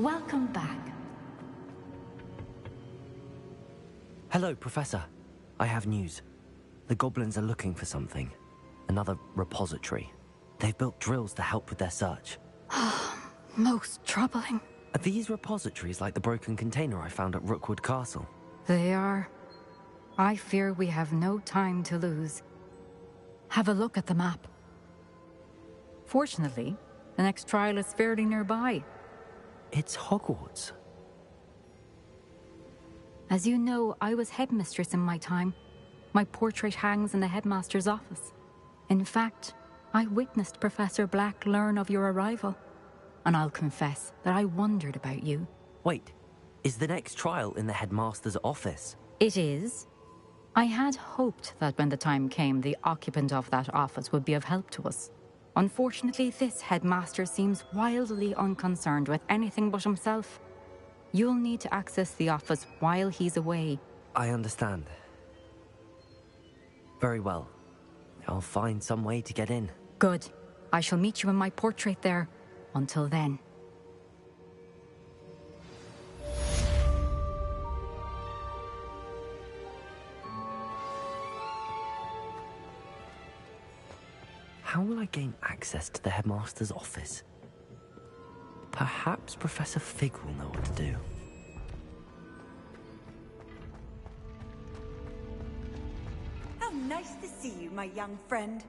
Welcome back. Hello, Professor. I have news. The goblins are looking for something. Another repository. They've built drills to help with their search. Most troubling. Are these repositories like the broken container I found at Rookwood Castle? They are. I fear we have no time to lose. Have a look at the map. Fortunately, the next trial is fairly nearby. It's Hogwarts. As you know, I was headmistress in my time. My portrait hangs in the headmaster's office. In fact, I witnessed Professor Black learn of your arrival. And I'll confess that I wondered about you. Wait, is the next trial in the headmaster's office? It is. I had hoped that when the time came, the occupant of that office would be of help to us. Unfortunately, this headmaster seems wildly unconcerned with anything but himself. You'll need to access the office while he's away. I understand. Very well. I'll find some way to get in. Good. I shall meet you in my portrait there. Until then. How will I gain access to the headmaster's office? Perhaps Professor Fig will know what to do. How nice to see you, my young friend.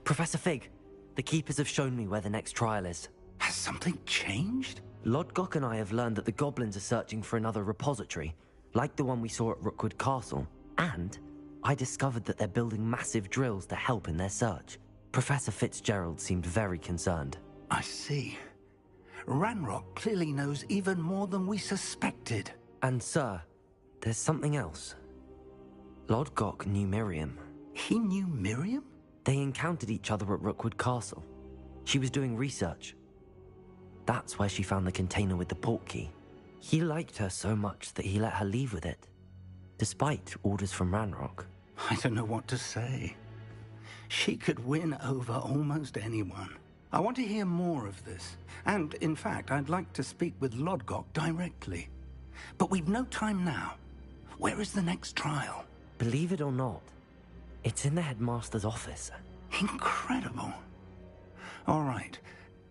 Professor Fig, the Keepers have shown me where the next trial is. Has something changed? Lodgok and I have learned that the goblins are searching for another repository, like the one we saw at Rookwood Castle. And I discovered that they're building massive drills to help in their search. Professor Fitzgerald seemed very concerned. I see. Ranrock clearly knows even more than we suspected. And sir, there's something else. Lodgok knew Miriam. He knew Miriam? They encountered each other at Rookwood Castle. She was doing research. That's where she found the container with the portkey. He liked her so much that he let her leave with it, despite orders from Ranrock. I don't know what to say. She could win over almost anyone. I want to hear more of this. And, in fact, I'd like to speak with Lodgok directly. But we've no time now. Where is the next trial? Believe it or not, it's in the headmaster's office. Incredible. All right.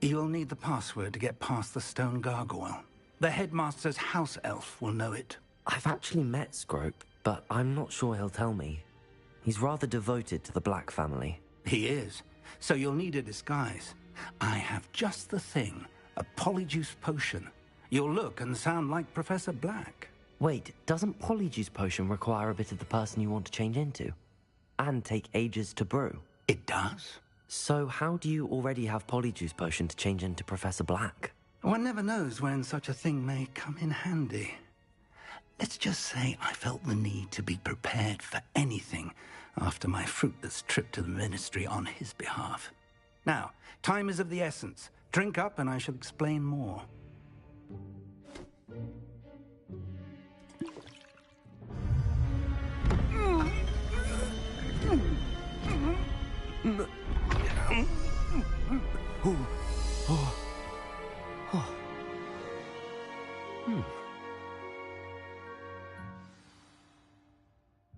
You'll need the password to get past the stone gargoyle. The headmaster's house elf will know it. I've actually met Scrope, but I'm not sure he'll tell me. He's rather devoted to the Black family. He is. So you'll need a disguise. I have just the thing. A polyjuice potion. You'll look and sound like Professor Black. Wait, doesn't Polyjuice Potion require a bit of the person you want to change into? And take ages to brew? It does. So how do you already have Polyjuice Potion to change into Professor Black? One never knows when such a thing may come in handy. Let's just say I felt the need to be prepared for anything after my fruitless trip to the Ministry on his behalf. Now, time is of the essence. Drink up and I shall explain more.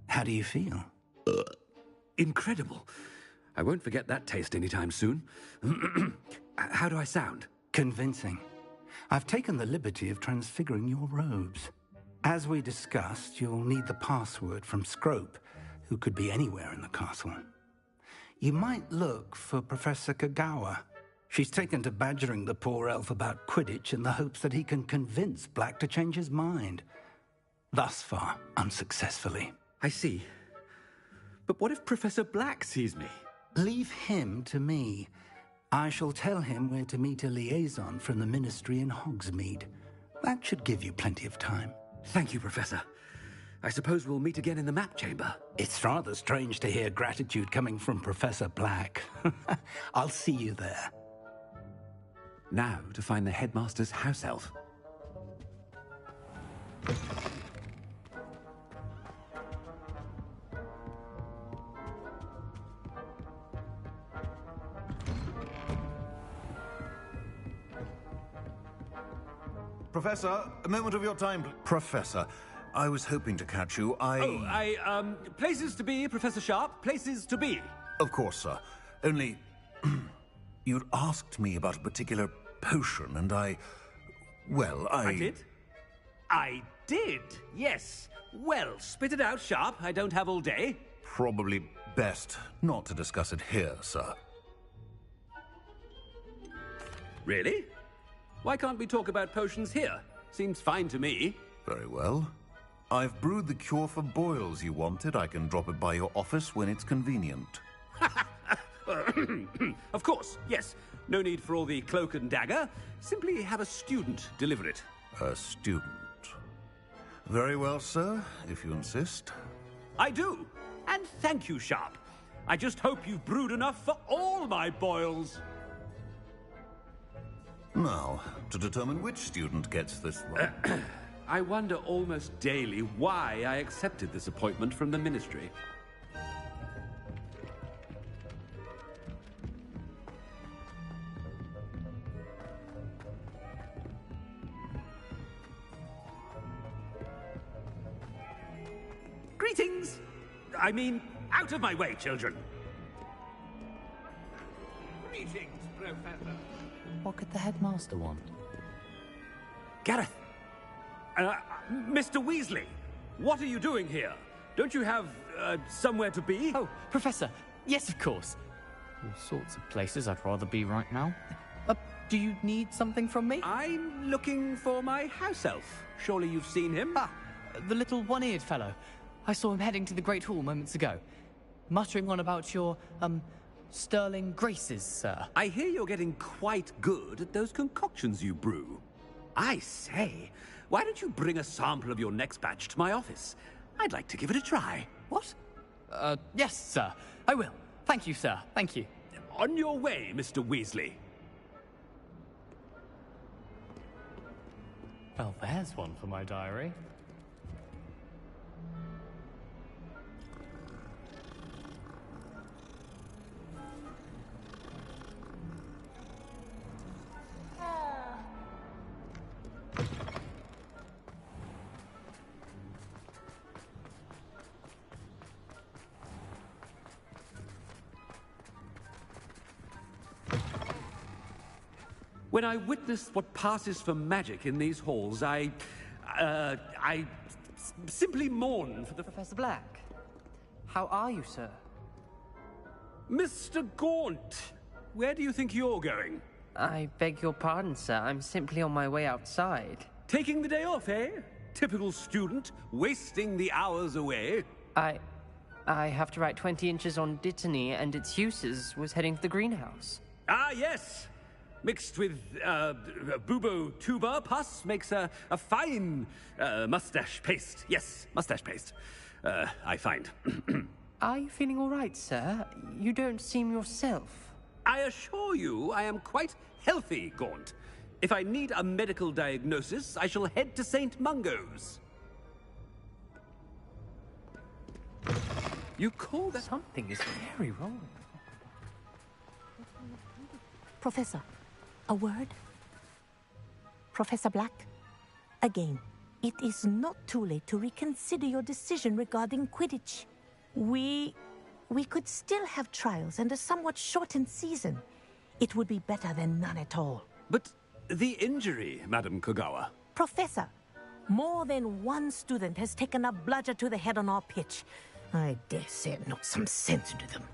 How do you feel? Incredible. I won't forget that taste anytime soon. How do I sound? Convincing. I've taken the liberty of transfiguring your robes. As we discussed, you'll need the password from Scrope, who could be anywhere in the castle. You might look for Professor Kagawa. She's taken to badgering the poor elf about Quidditch in the hopes that he can convince Black to change his mind. Thus far, unsuccessfully. I see. But what if Professor Black sees me? Leave him to me. I shall tell him where to meet a liaison from the Ministry in Hogsmeade. That should give you plenty of time. Thank you, Professor. I suppose we'll meet again in the map chamber. It's rather strange to hear gratitude coming from Professor Black. I'll see you there. Now to find the headmaster's house elf. Professor, a moment of your time. Professor, I was hoping to catch you. Places to be, Professor Sharp. Places to be. Of course, sir. Only, you'd asked me about a particular potion, and I did? I did, yes. Well, spit it out, Sharp. I don't have all day. Probably best not to discuss it here, sir. Really? Why can't we talk about potions here? Seems fine to me. Very well. I've brewed the cure for boils you wanted. I can drop it by your office when it's convenient. Of course, yes. No need for all the cloak and dagger. Simply have a student deliver it. A student. Very well, sir, if you insist. I do. And thank you, Sharp. I just hope you've brewed enough for all my boils. Now, to determine which student gets this right. I wonder almost daily why I accepted this appointment from the Ministry. Greetings! I mean, out of my way, children! Greetings, Professor. What could the headmaster want? Gareth! Mr. Weasley, what are you doing here? Don't you have, somewhere to be? Oh, Professor, yes, of course. All sorts of places I'd rather be right now. Do you need something from me? I'm looking for my house elf. Surely you've seen him? Ah, the little one-eared fellow. I saw him heading to the Great Hall moments ago, muttering on about your, sterling graces, sir. I hear you're getting quite good at those concoctions you brew. I say, why don't you bring a sample of your next batch to my office? I'd like to give it a try. What? Yes, sir. I will. Thank you, sir. Thank you. On your way, Mr. Weasley. Well, there's one for my diary. When I witness what passes for magic in these halls, I simply mourn for the... Professor Black, how are you, sir? Mr. Gaunt, where do you think you're going? I beg your pardon, sir. I'm simply on my way outside. Taking the day off, eh? Typical student, wasting the hours away. I have to write 20 inches on Dittany and its uses. Was heading to the greenhouse. Ah, yes! Mixed with bubo tuber pus makes a fine mustache paste. Yes, mustache paste. I find. Are you feeling all right, sir? You don't seem yourself. I assure you I am quite healthy, Gaunt. If I need a medical diagnosis, I shall head to St. Mungo's. You call that... Something is very wrong. Professor, a word? Professor Black, again, it is not too late to reconsider your decision regarding Quidditch. We could still have trials and a somewhat shortened season. It would be better than none at all. But the injury, Madam Kogawa. Professor, more than one student has taken a bludger to the head on our pitch. I dare say it knocked some sense into them.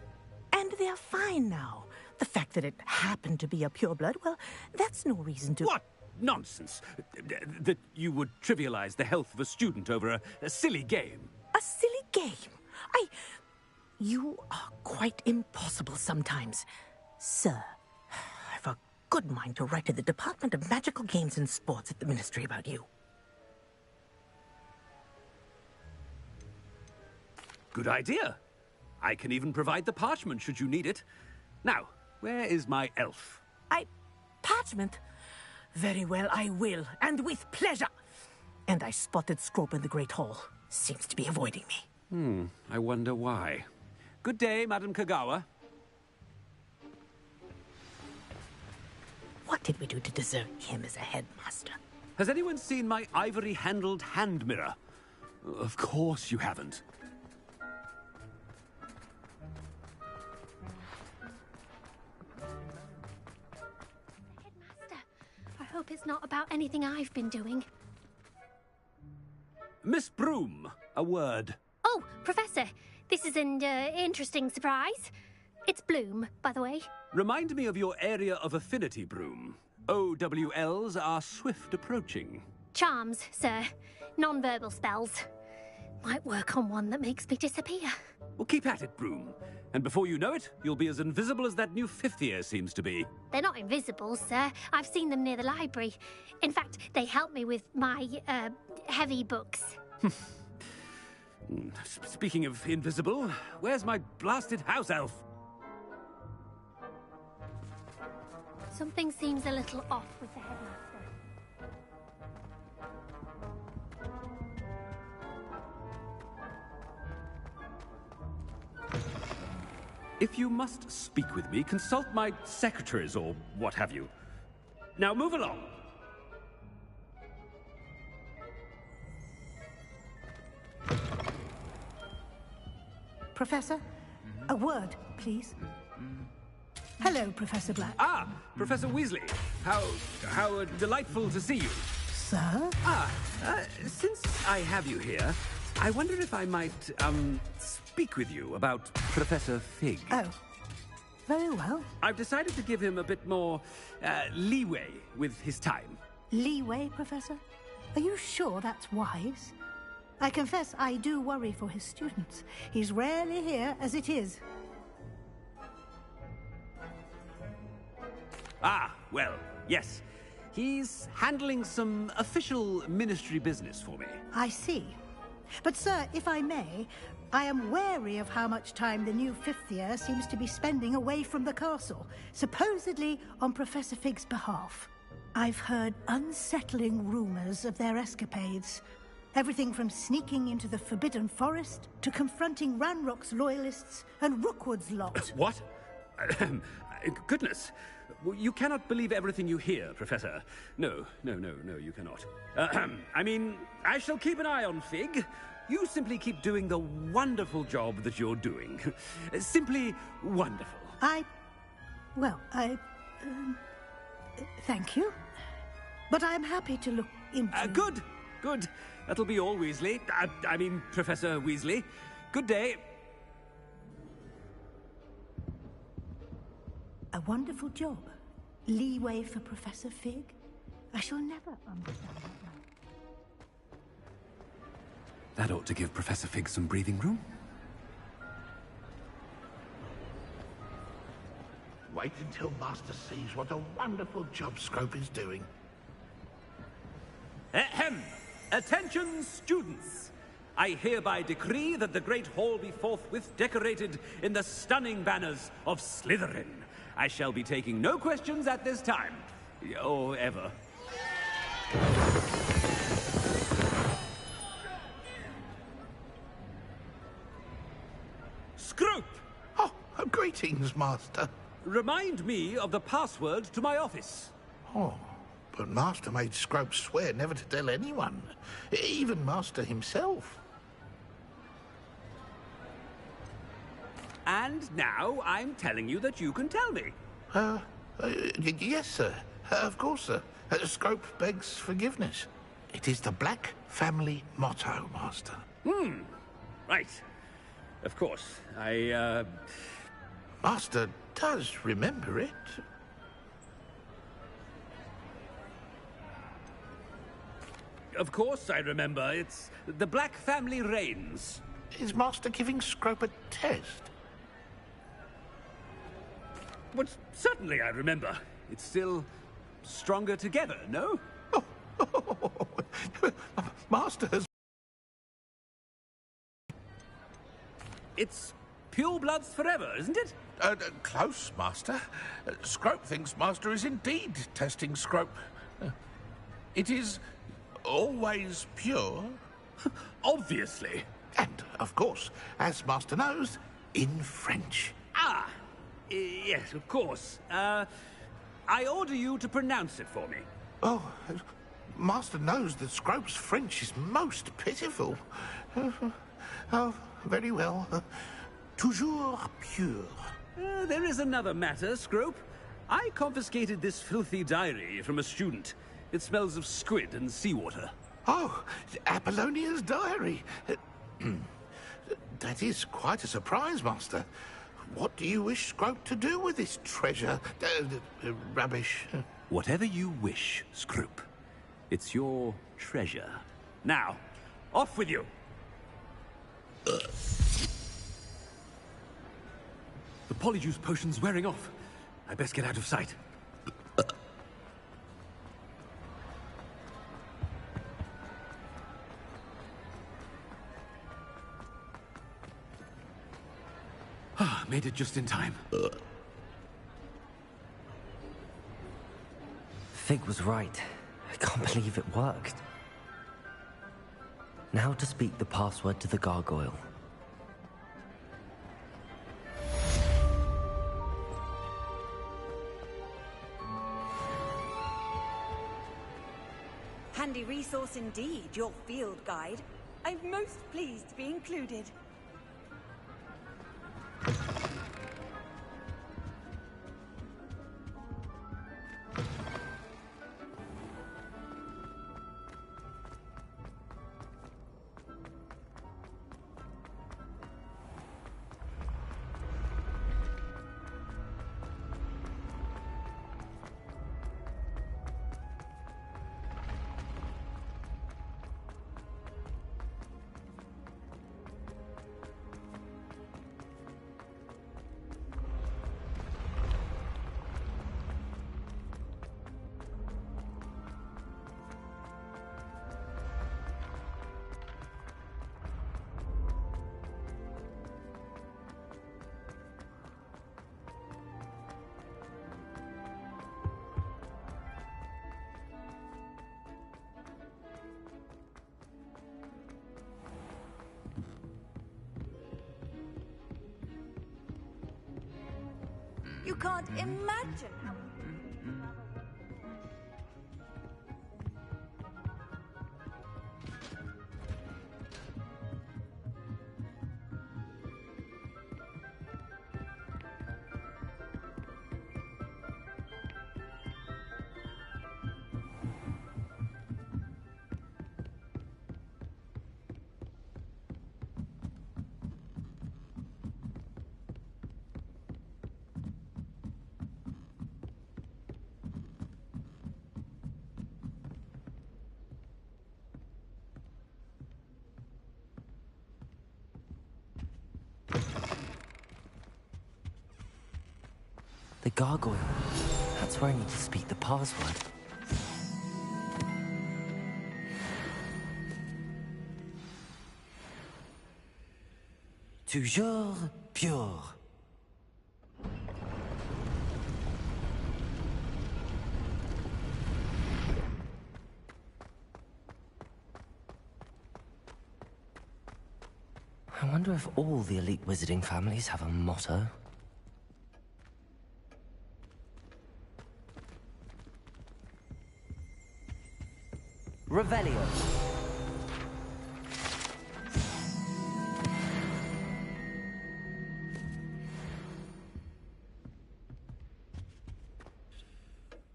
And they're fine now. The fact that it happened to be a pureblood, well, that's no reason to... What nonsense! That you would trivialize the health of a student over a silly game. A silly game? You are quite impossible sometimes. Sir, I've a good mind to write to the Department of Magical Games and Sports at the Ministry about you. Good idea. I can even provide the parchment should you need it. Now, where is my elf? Parchment? Very well, I will, and with pleasure. And I spotted Scrope in the Great Hall. Seems to be avoiding me. I wonder why. Good day, Madam Kogawa. What did we do to deserve him as a headmaster? Has anyone seen my ivory-handled hand mirror? Of course you haven't. I hope it's not about anything I've been doing. Miss Broom, a word. Oh, Professor, this is an interesting surprise. It's Bloom, by the way. Remind me of your area of affinity, Broom. OWLs are swift approaching. Charms, sir. Non-verbal spells. Might work on one that makes me disappear. Well, keep at it, Broom. And before you know it, you'll be as invisible as that new fifth year seems to be. They're not invisible, sir. I've seen them near the library. In fact, they help me with my, heavy books. Speaking of invisible, where's my blasted house elf? Something seems a little off with the headmaster. If you must speak with me, consult my secretaries or what have you. Now move along. Professor, a word, please. Hello, Professor Black. Ah, Professor Weasley. How delightful to see you. Sir? Since I have you here, I wonder if I might, speak with you about Professor Fig. Oh, very well. I've decided to give him a bit more, leeway with his time. Leeway, Professor? Are you sure that's wise? I confess I do worry for his students. He's rarely here as it is. Ah, well, yes. He's handling some official ministry business for me. I see. But, sir, if I may, I am wary of how much time the new fifth year seems to be spending away from the castle, supposedly on Professor Fig's behalf. I've heard unsettling rumors of their escapades. Everything from sneaking into the Forbidden Forest to confronting Ranrock's loyalists and Rookwood's lot. What? Goodness. You cannot believe everything you hear, Professor. No, you cannot. I mean, I shall keep an eye on Fig. You simply keep doing the wonderful job that you're doing. Simply wonderful. Thank you. But I'm happy to look into... Good, good. That'll be all, Weasley. I mean, Professor Weasley. Good day. A wonderful job. Leeway for Professor Fig? I shall never understand that. That ought to give Professor Fig some breathing room. Wait until Master sees what a wonderful job Scrope is doing. Ahem! Attention, students! I hereby decree that the Great Hall be forthwith decorated in the stunning banners of Slytherin. I shall be taking no questions at this time. Or ever. Scrope! Oh, greetings, Master. Remind me of the password to my office. Oh, but Master made Scrope swear never to tell anyone. Even Master himself. And now I'm telling you that you can tell me. Yes, sir. Of course, sir. Scrope begs forgiveness. It is the Black family motto, Master. Right. Of course. Master does remember it. Of course I remember. It's the Black family reigns. Is Master giving Scrope a test? But certainly I remember. It's still stronger together, no? Master has... It's pure bloods forever, isn't it? Close, Master. Scrope thinks Master is indeed testing Scrope. It is always pure. Obviously. And, of course, as Master knows, in French. Ah! Yes, of course. I order you to pronounce it for me. Oh, Master knows that Scrope's French is most pitiful. Oh, very well. Toujours pure. There is another matter, Scrope. I confiscated this filthy diary from a student. It smells of squid and seawater. Oh, Apollonia's diary. That is quite a surprise, Master. What do you wish Scrope to do with this treasure? Rubbish. Whatever you wish, Scrope. It's your treasure. Now, off with you. The polyjuice potion's wearing off. I best get out of sight. Made it just in time. Fig was right. I can't believe it worked. Now to speak the password to the gargoyle. Handy resource indeed, your field guide. I'm most pleased to be included. You can't imagine how... gargoyle. That's where I need to speak the password. Toujours pure. I wonder if all the elite wizarding families have a motto. Revelio.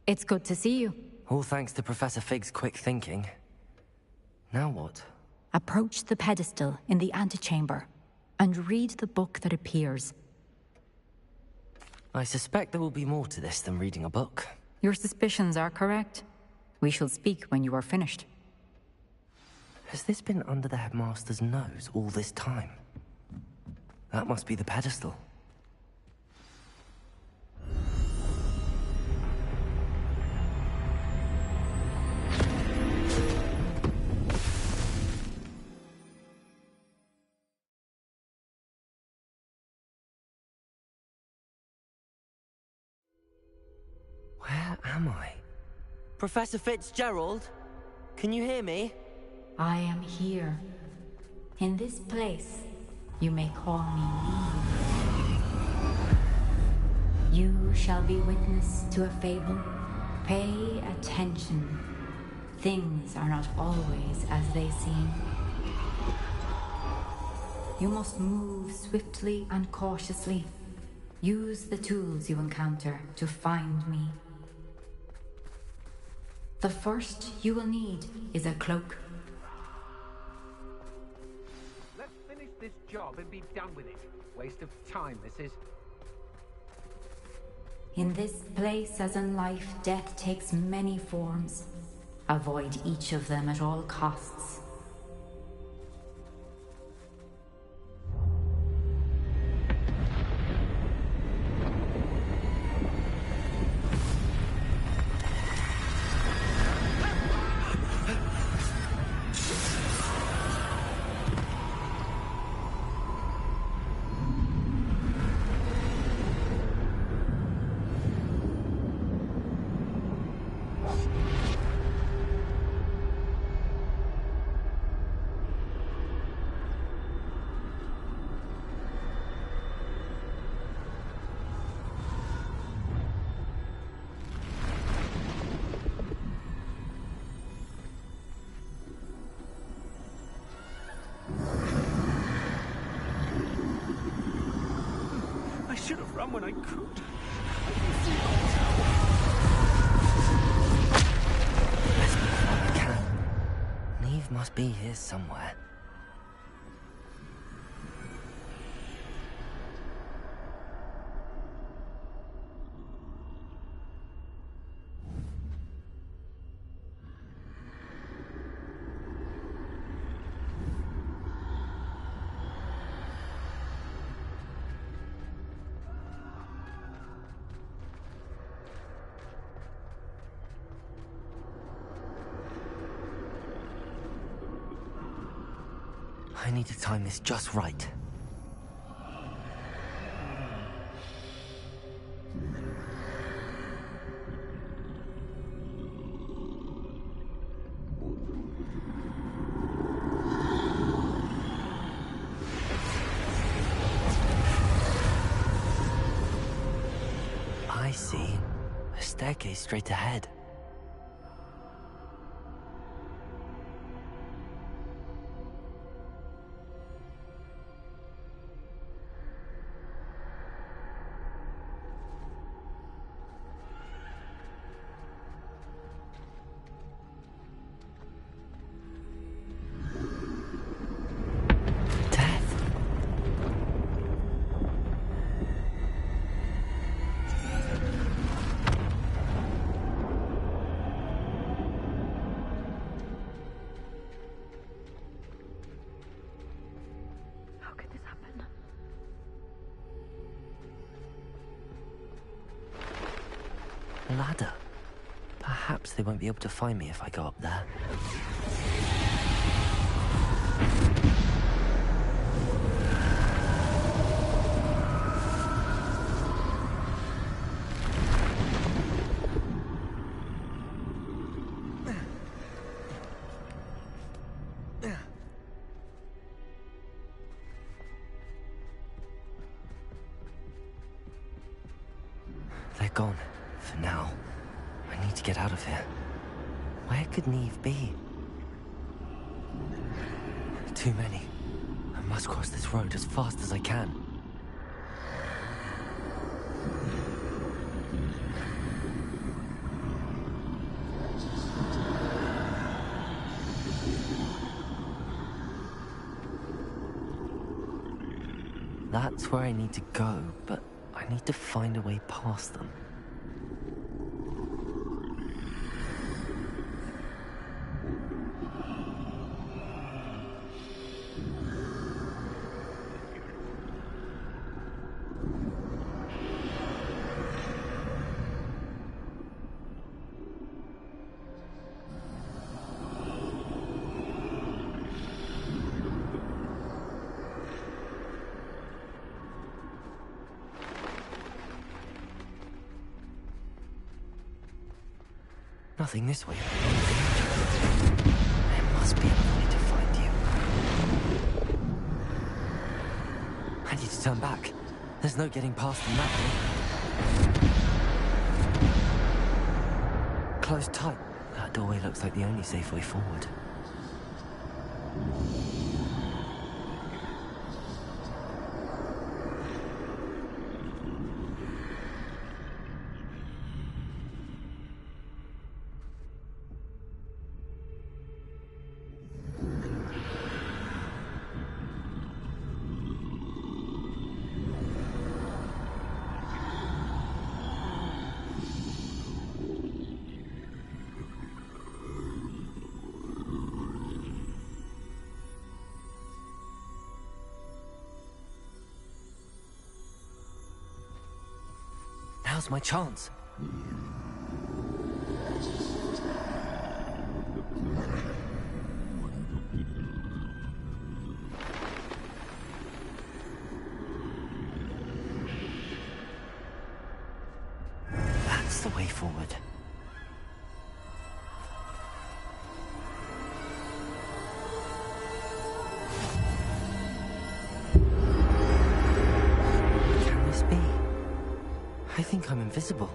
It's good to see you. All thanks to Professor Fig's quick thinking. Now what? Approach the pedestal in the antechamber and read the book that appears. I suspect there will be more to this than reading a book. Your suspicions are correct. We shall speak when you are finished. Has this been under the headmaster's nose all this time? That must be the pedestal. Where am I? Professor Fitzgerald? Can you hear me? I am here. In this place, you may call me Eve. You shall be witness to a fable. Pay attention. Things are not always as they seem. You must move swiftly and cautiously. Use the tools you encounter to find me. The first you will need is a cloak. Let's finish this job and be done with it. Waste of time, this is. In this place, as in life, death takes many forms. Avoid each of them at all costs. I should have run when I could. Let's move while we can. Neve must be here somewhere. I need to time this just right. I see. A staircase straight ahead. ladder. Perhaps they won't be able to find me if I go up there. They're gone, for now. I need to get out of here. Where could Neve be? Too many. I must cross this road as fast as I can. That's where I need to go, but I need to find a way past them. Nothing this way. There must be another way to find you. I need to turn back. There's no getting past them that way. Close tight. That doorway looks like the only safe way forward. Now's my chance. That's the way forward. Can this be? I think I'm invisible.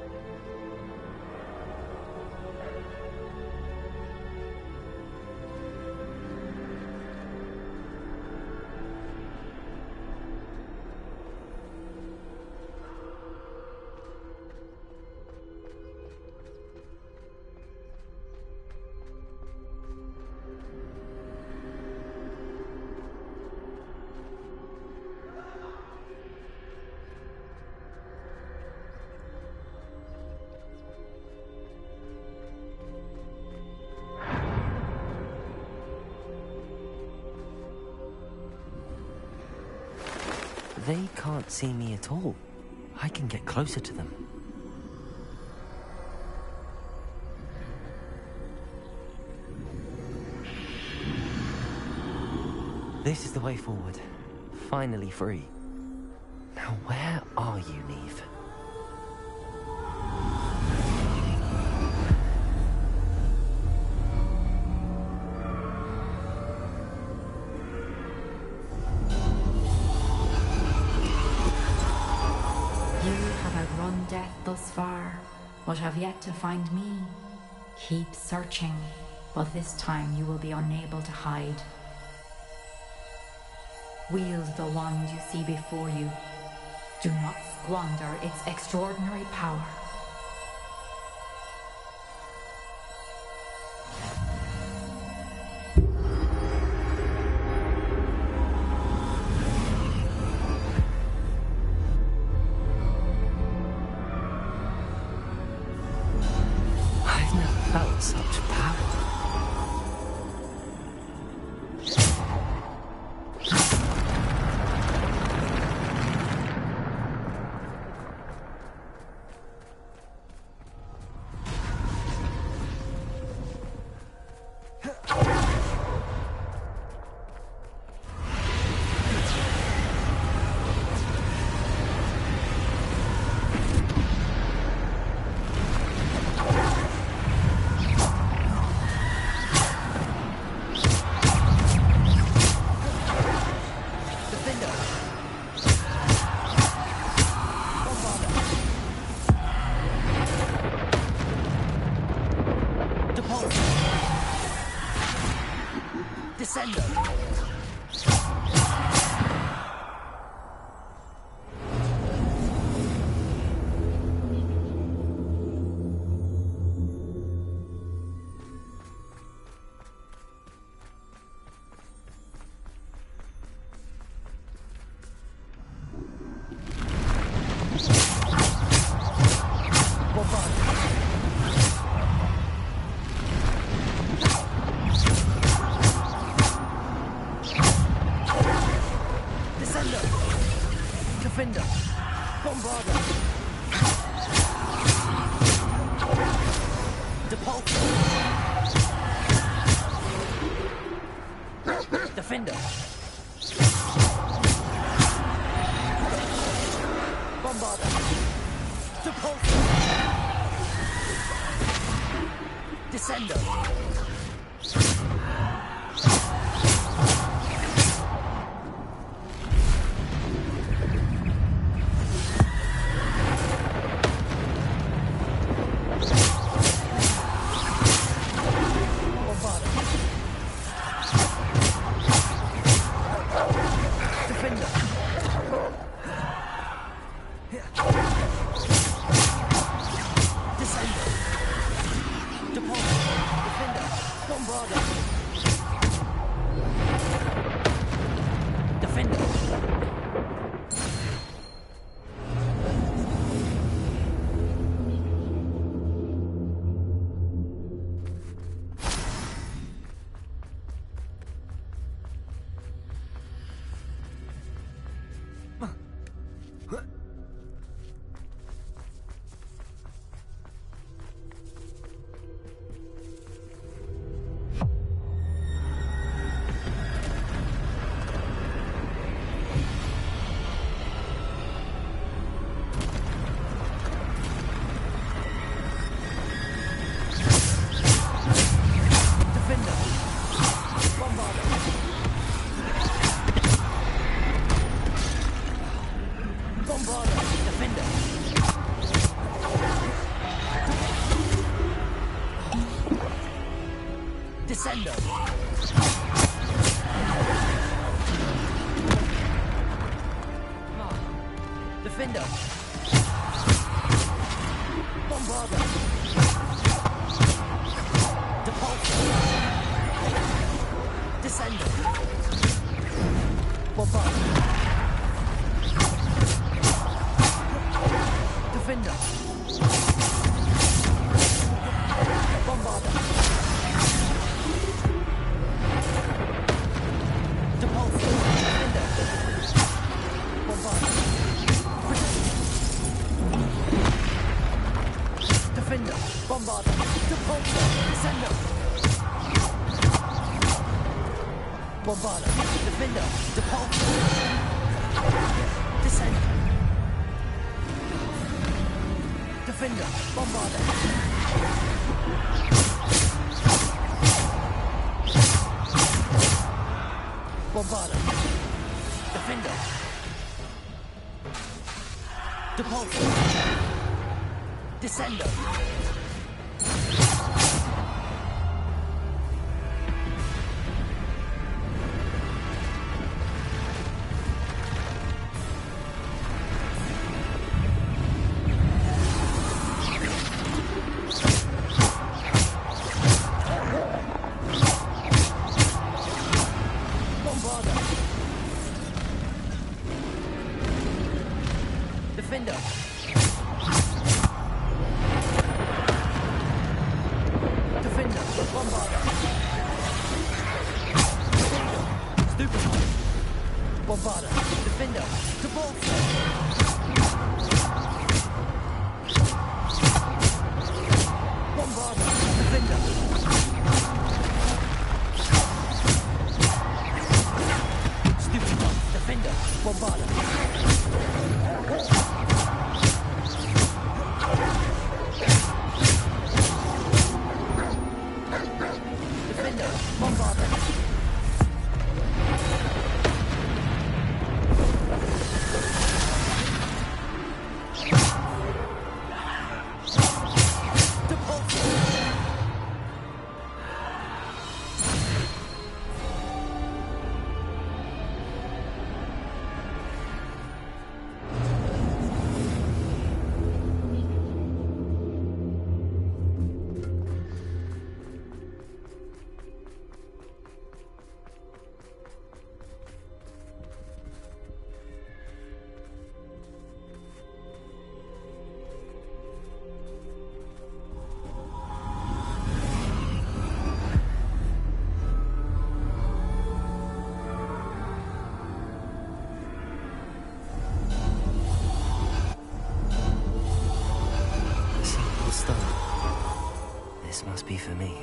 They can't see me at all. I can get closer to them. This is the way forward. Finally free. Now where are you, Neve? Death thus far, but have yet to find me. Keep searching, but this time you will be unable to hide. Wield the wand you see before you. Do not squander its extraordinary power. Such power. Depulso. Descendo. This must be for me.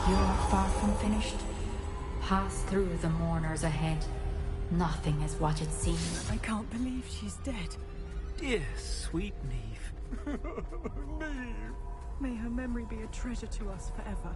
You're far from finished. Pass through the mourners ahead. Nothing is what it seems. I can't believe she's dead. Dear, sweet Neve. Neve! May her memory be a treasure to us forever.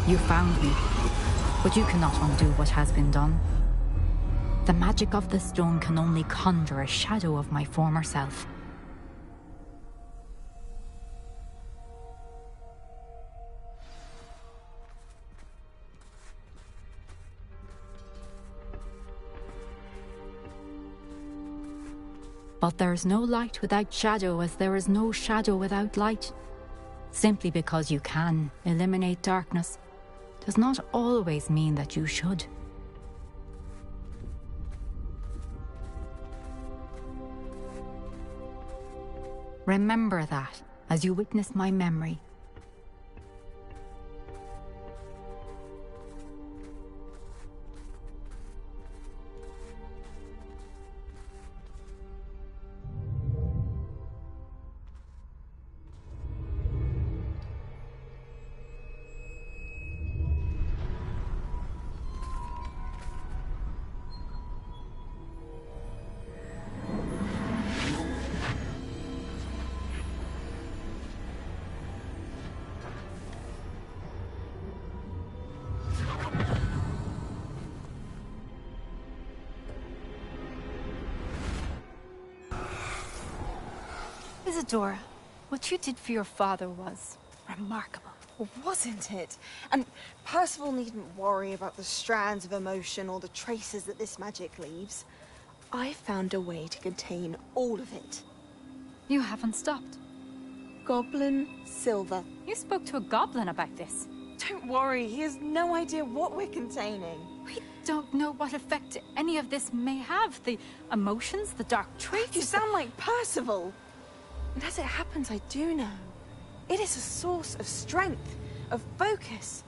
You found me, but you cannot undo what has been done. The magic of the stone can only conjure a shadow of my former self. But there is no light without shadow, as there is no shadow without light. Simply because you can eliminate darkness does not always mean that you should. Remember that as you witness my memory. Isadora, what you did for your father was remarkable. Well, wasn't it? And Percival needn't worry about the strands of emotion or the traces that this magic leaves. I found a way to contain all of it. You haven't stopped. Goblin Silver. You spoke to a goblin about this. Don't worry, he has no idea what we're containing. We don't know what effect any of this may have. The emotions, the dark traits. You sound like Percival. And as it happens, I do know. It is a source of strength, of focus.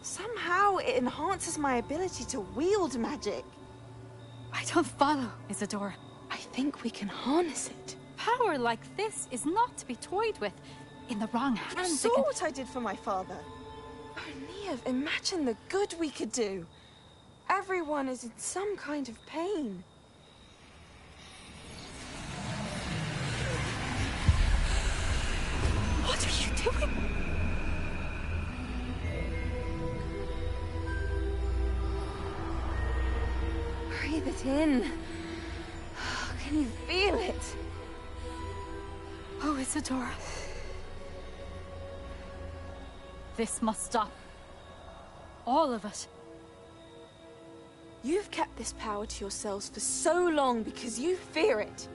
Somehow it enhances my ability to wield magic. I don't follow, Isadora. I think we can harness it. Power like this is not to be toyed with. In the wrong hands, You saw what I did for my father. Oh, Neve, imagine the good we could do. Everyone is in some kind of pain. What are you doing? Breathe it in. Can you feel it? Oh, Isadora. This must stop. All of it. You've kept this power to yourselves for so long because you fear it.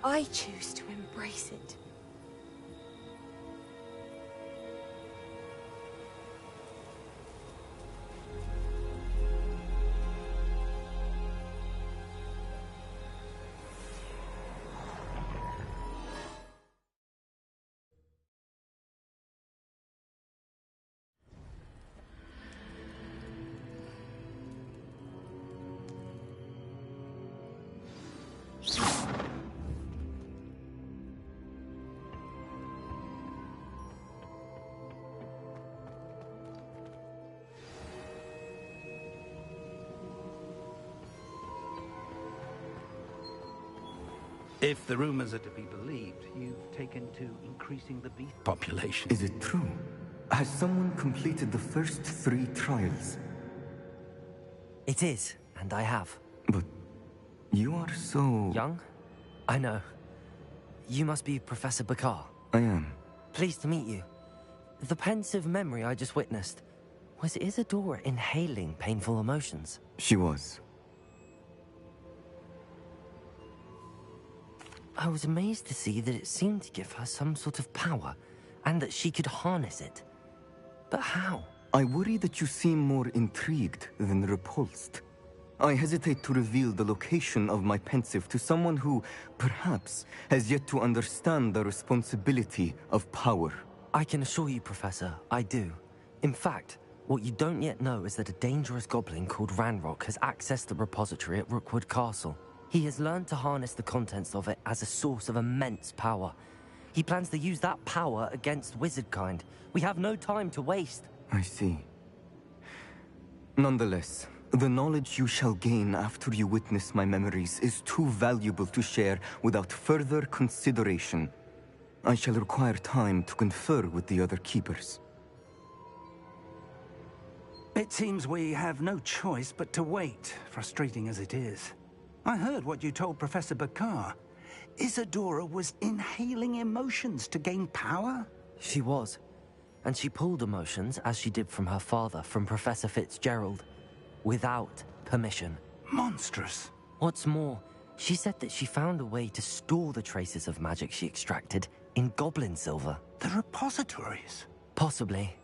I choose to embrace it. If the rumors are to be believed, you've taken to increasing the beast population. Is it true? Has someone completed the first 3 trials? It is, and I have. But you are so... Young? I know. You must be Professor Bakar. I am. Pleased to meet you. The pensive memory I just witnessed, was Isadora inhaling painful emotions? She was. I was amazed to see that it seemed to give her some sort of power, and that she could harness it. But how? I worry that you seem more intrigued than repulsed. I hesitate to reveal the location of my pensive to someone who, perhaps, has yet to understand the responsibility of power. I can assure you, Professor, I do. In fact, what you don't yet know is that a dangerous goblin called Ranrock has accessed the repository at Rookwood Castle. He has learned to harness the contents of it as a source of immense power. He plans to use that power against wizardkind. We have no time to waste. I see. Nonetheless, the knowledge you shall gain after you witness my memories is too valuable to share without further consideration. I shall require time to confer with the other keepers. It seems we have no choice but to wait, frustrating as it is. I heard what you told Professor Bakar. Isadora was inhaling emotions to gain power? She was. And she pulled emotions, as she did from her father, from Professor Fitzgerald, without permission. Monstrous. What's more, she said that she found a way to store the traces of magic she extracted in goblin silver. The repositories? Possibly.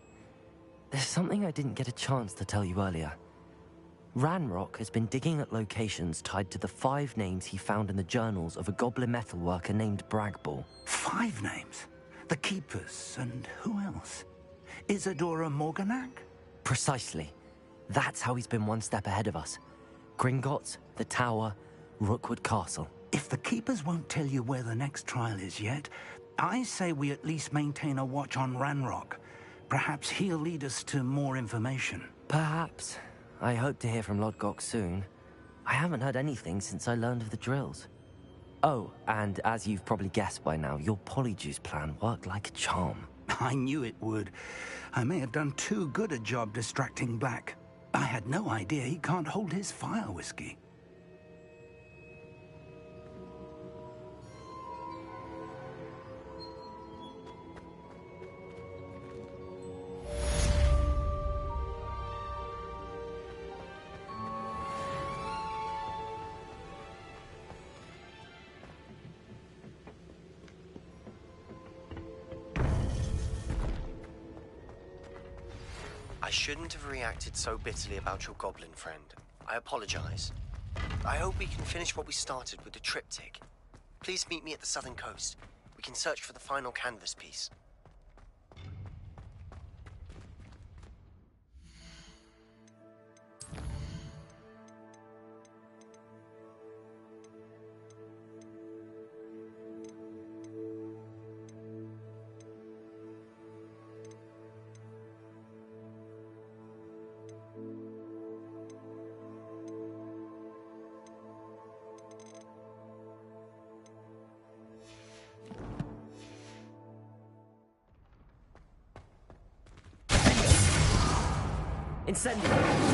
There's something I didn't get a chance to tell you earlier. Ranrock has been digging at locations tied to the 5 names he found in the journals of a goblin metalworker named Bragball. 5 names? The Keepers, and who else? Isadora Morganac? Precisely. That's how he's been one step ahead of us. Gringotts, the Tower, Rookwood Castle. If the Keepers won't tell you where the next trial is yet, I say we at least maintain a watch on Ranrock. Perhaps he'll lead us to more information. Perhaps. I hope to hear from Lodgok soon. I haven't heard anything since I learned of the drills. Oh, and as you've probably guessed by now, your polyjuice plan worked like a charm. I knew it would. I may have done too good a job distracting Black. I had no idea he can't hold his fire whiskey. I shouldn't have reacted so bitterly about your goblin friend. I apologize. I hope we can finish what we started with the triptych. Please meet me at the southern coast. We can search for the final canvas piece. Incendio!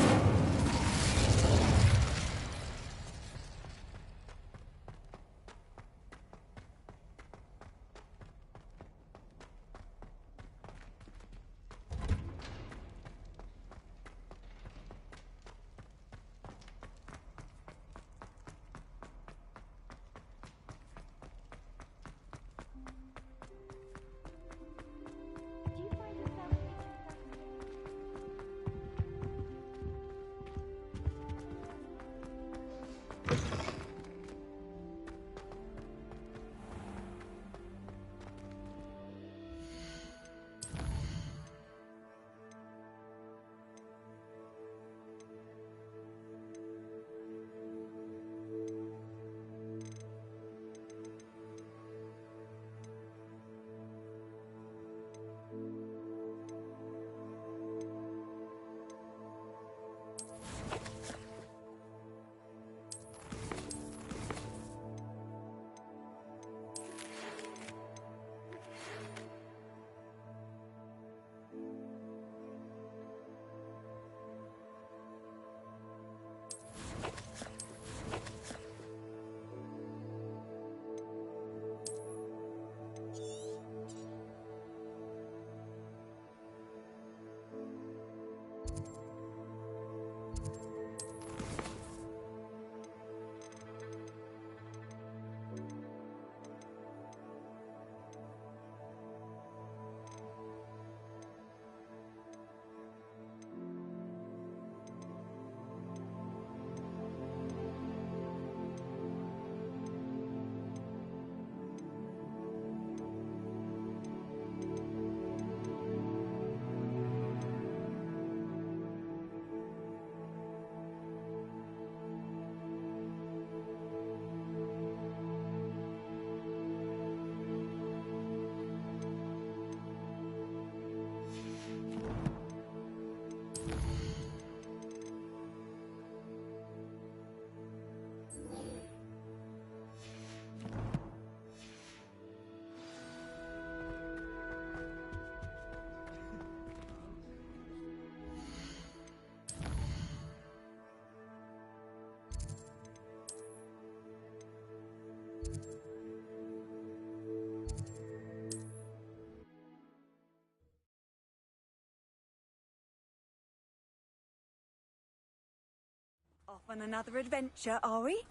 on another adventure, are we?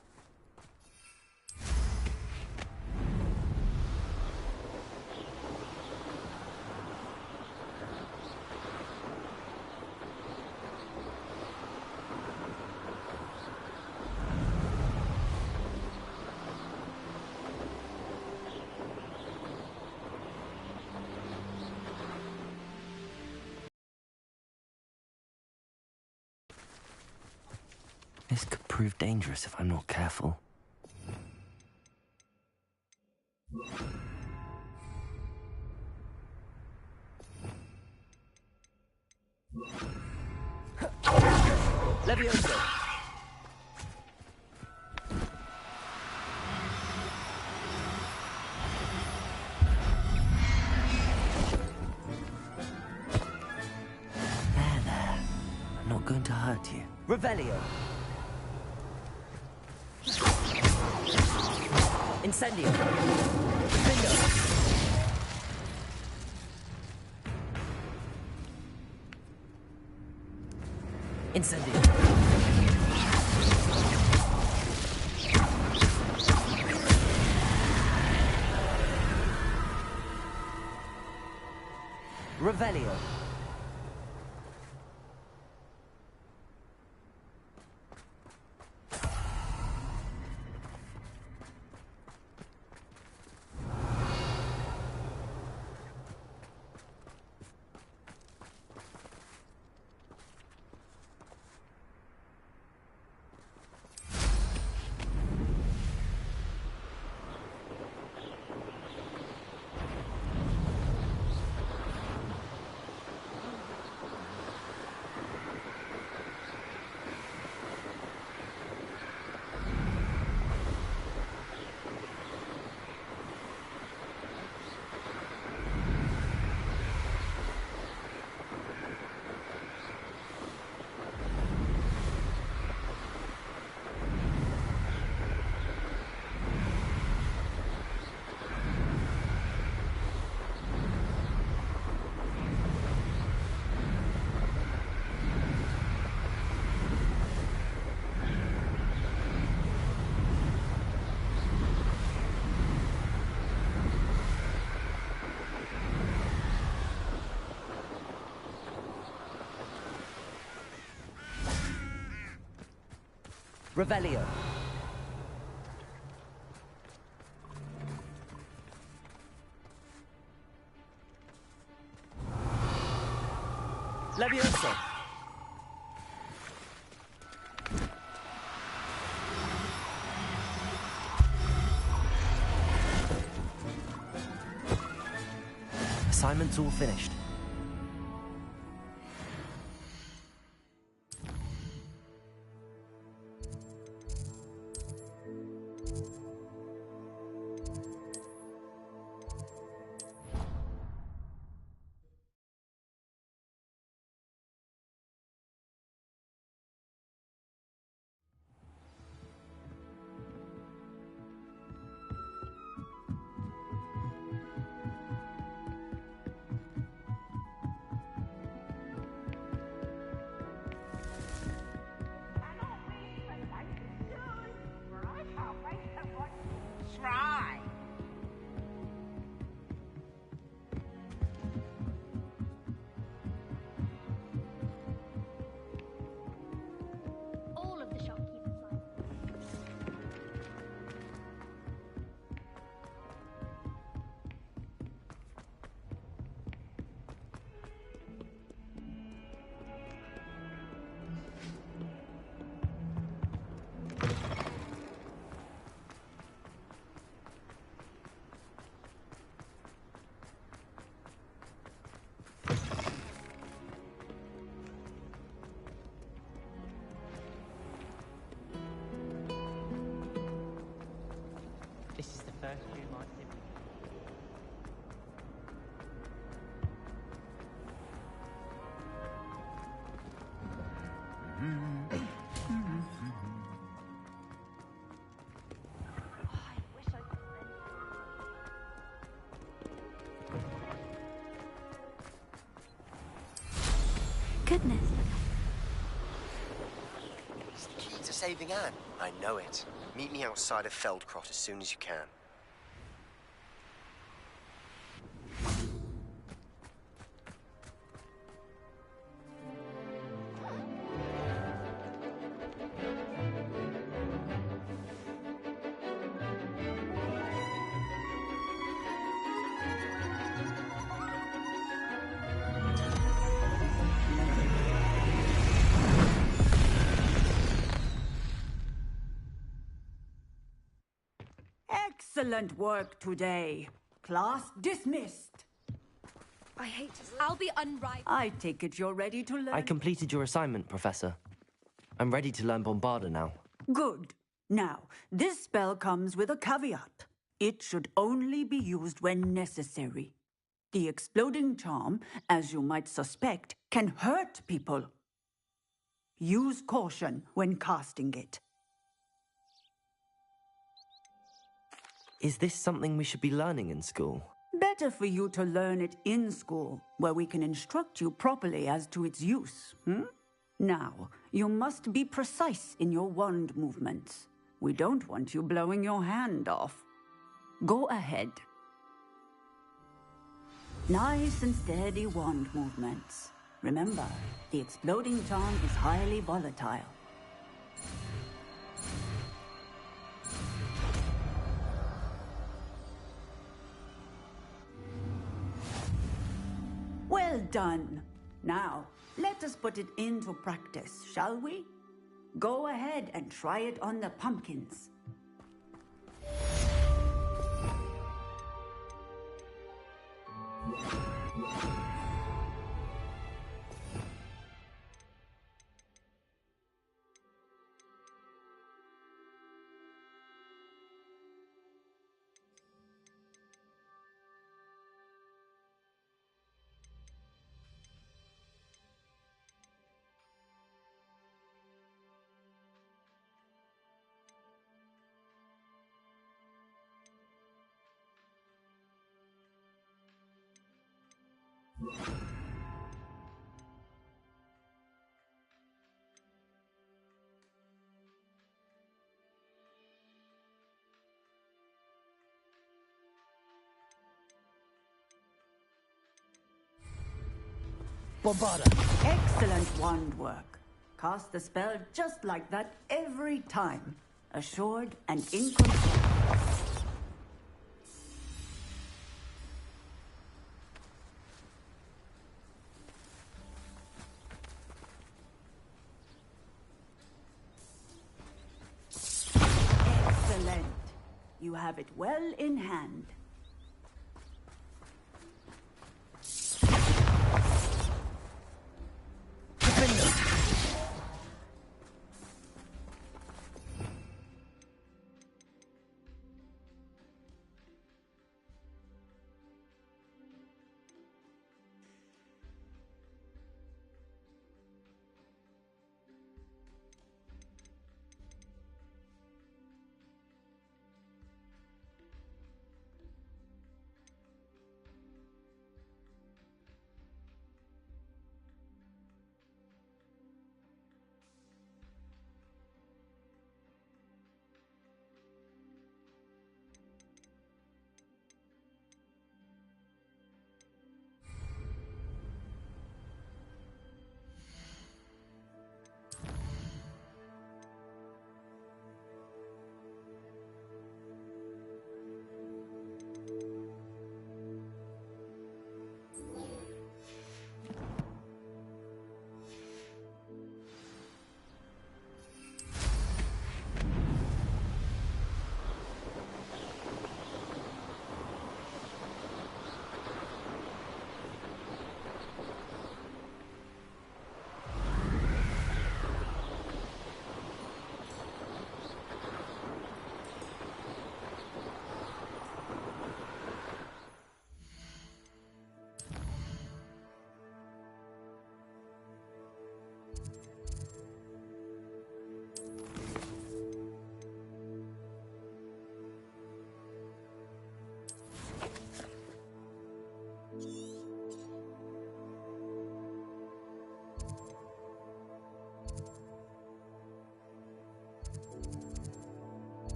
This could prove dangerous if I'm not careful. Levioso! There. I'm not going to hurt you. Revelio! Incendio! Bingo! Incendio! Revelio! Revelio. Levioso. Assignment's all finished. Try. All of the shopkeepers like This is the first year my Goodness. It's the key to saving Anne. I know it. Meet me outside of Feldcrot as soon as you can. Excellent work today. Class dismissed. I hate to... I'll be unrivaled. I take it you're ready to learn. I completed your assignment, Professor. I'm ready to learn Bombarda now. Good. Now, this spell comes with a caveat. It should only be used when necessary. The exploding charm, as you might suspect, can hurt people. Use caution when casting it. Is this something we should be learning in school? Better for you to learn it in school, where we can instruct you properly as to its use. Now, you must be precise in your wand movements. We don't want you blowing your hand off. Go ahead. Nice and steady wand movements. Remember, the exploding charm is highly volatile. Well done. Now, let us put it into practice, shall we? Go ahead and try it on the pumpkins. Bombarda! Excellent wand work. Cast the spell just like that every time. Assured and in control. Excellent. You have it well in hand.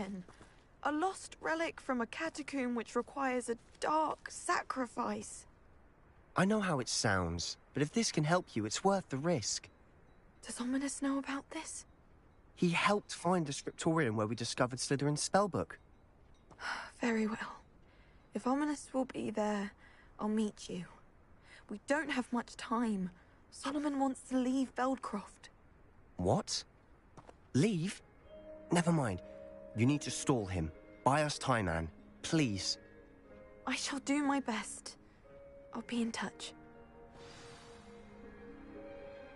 question. A lost relic from a catacomb which requires a dark sacrifice. I know how it sounds, but if this can help you, it's worth the risk. Does Ominous know about this? He helped find the scriptorium where we discovered Slytherin's spellbook. Very well. If Ominous will be there, I'll meet you. We don't have much time. Solomon wants to leave Feldcroft. What? Leave? Never mind. You need to stall him. Buy us time, Anne. Please. I shall do my best. I'll be in touch.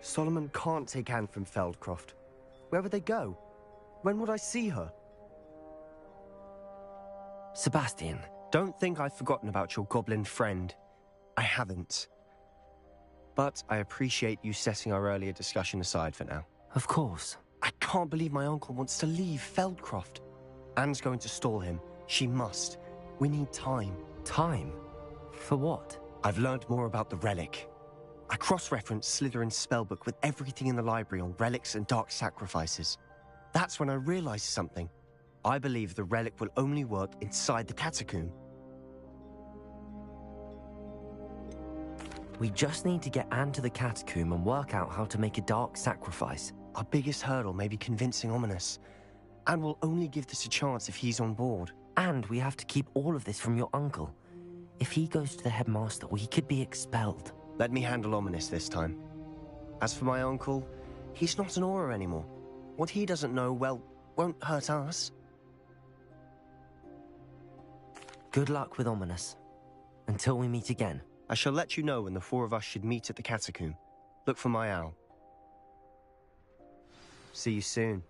Solomon can't take Anne from Feldcroft. Where would they go? When would I see her? Sebastian. Don't think I've forgotten about your goblin friend. I haven't. But I appreciate you setting our earlier discussion aside for now. Of course. I can't believe my uncle wants to leave Feldcroft. Anne's going to stall him. She must. We need time. Time? For what? I've learned more about the relic. I cross-referenced Slytherin's spellbook with everything in the library on relics and dark sacrifices. That's when I realized something. I believe the relic will only work inside the catacomb. We just need to get Anne to the catacomb and work out how to make a dark sacrifice. Our biggest hurdle may be convincing Ominous. Anne will only give this a chance if he's on board. And we have to keep all of this from your uncle. If he goes to the headmaster, we could be expelled. Let me handle Ominous this time. As for my uncle, he's not an Auror anymore. What he doesn't know, well, won't hurt us. Good luck with Ominous. Until we meet again. I shall let you know when the four of us should meet at the catacomb. Look for my owl. See you soon.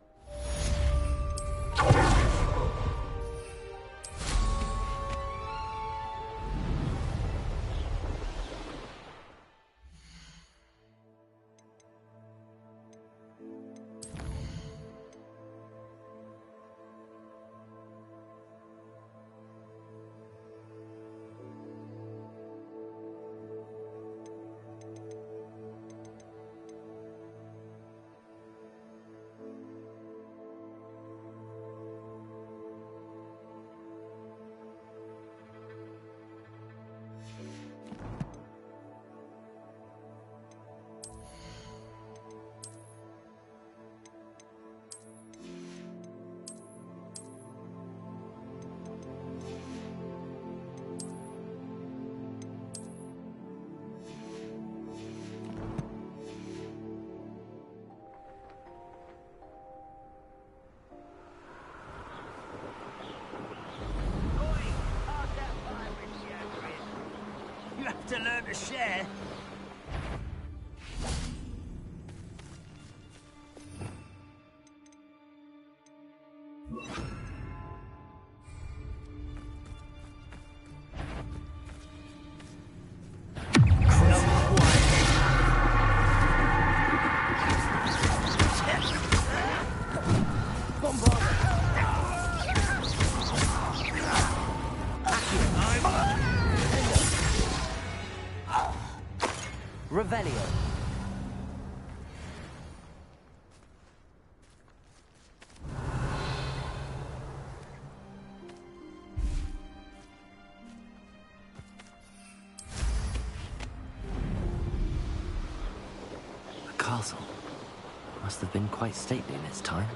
You have to learn to share. Revelio. The castle must have been quite stately in its time.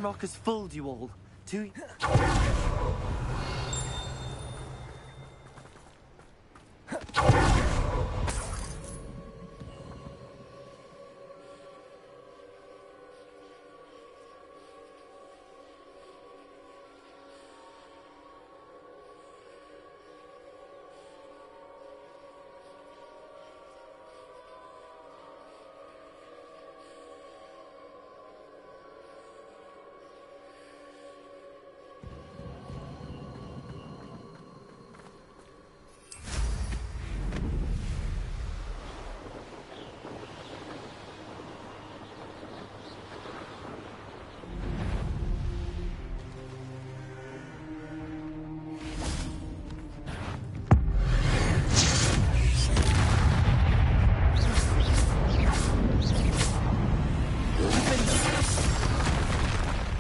Rock has fooled you all. To...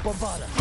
Bombarda.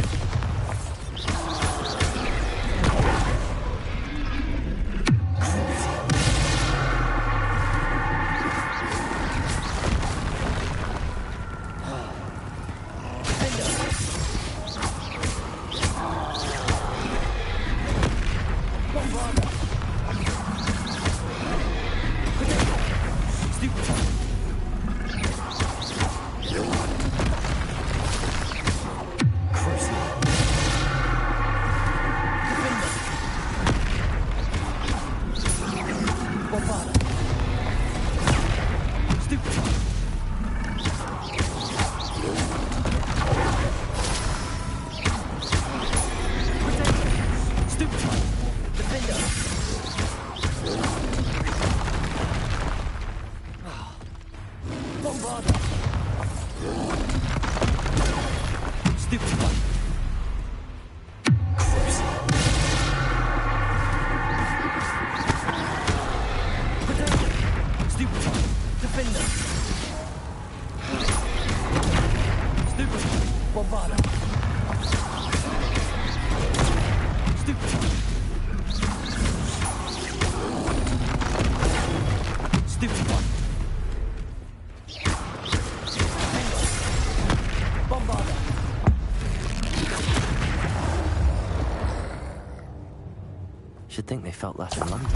Should think they felt that in London.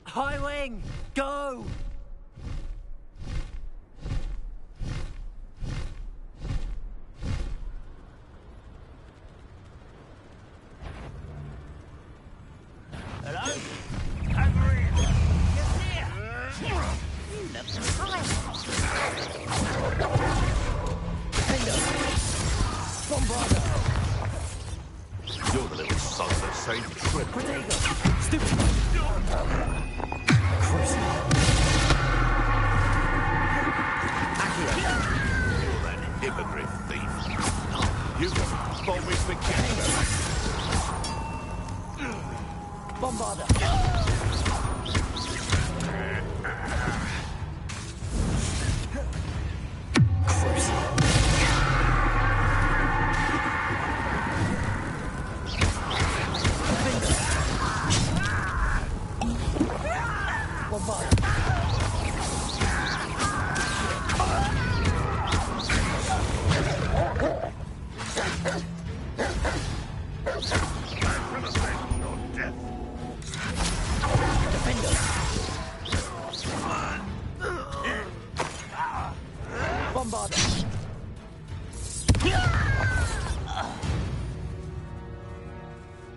High wing, go! Hello? Over here. You're here. You look tired. Bombarda! You're the little son that saved the trip. Stupid! You're that hippogriff thief. You bomb me spaghetti. Bombarda.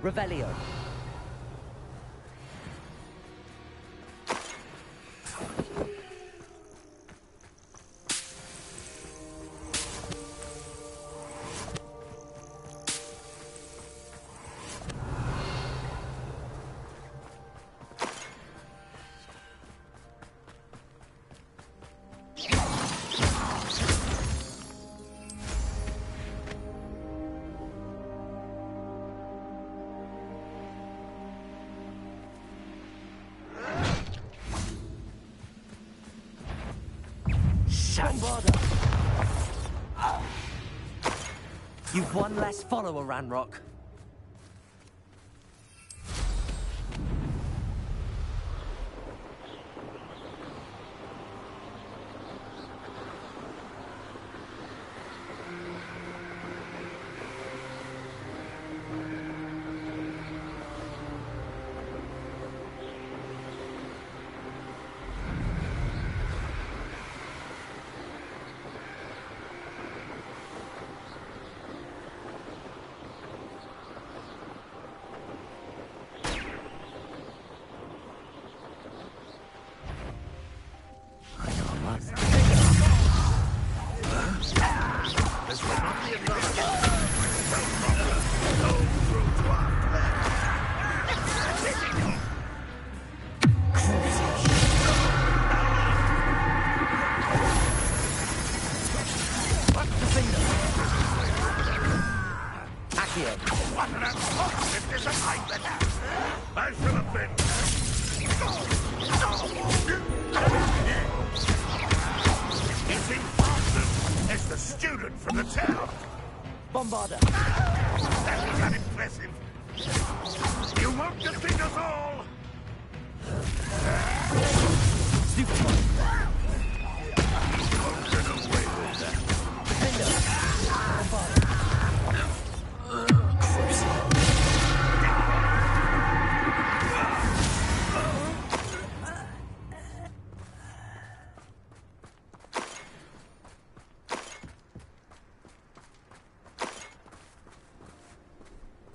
Revelio. You've one less follower, Ranrock. Bombarder. That was unimpressive. You won't defeat us all! Won't get away with that.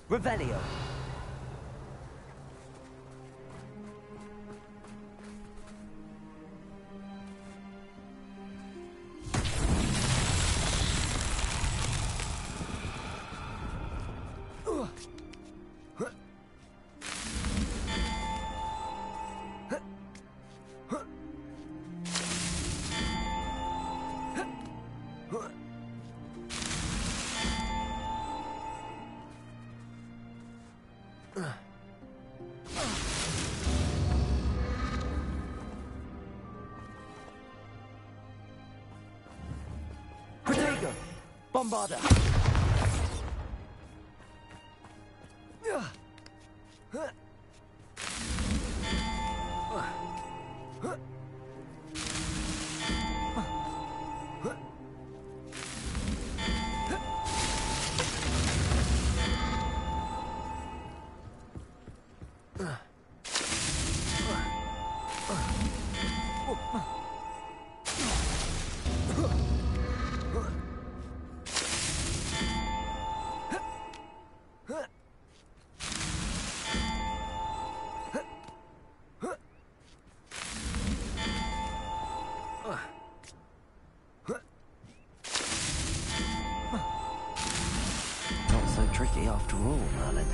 Revelio. Bombarder. Not so tricky after all, Merlin.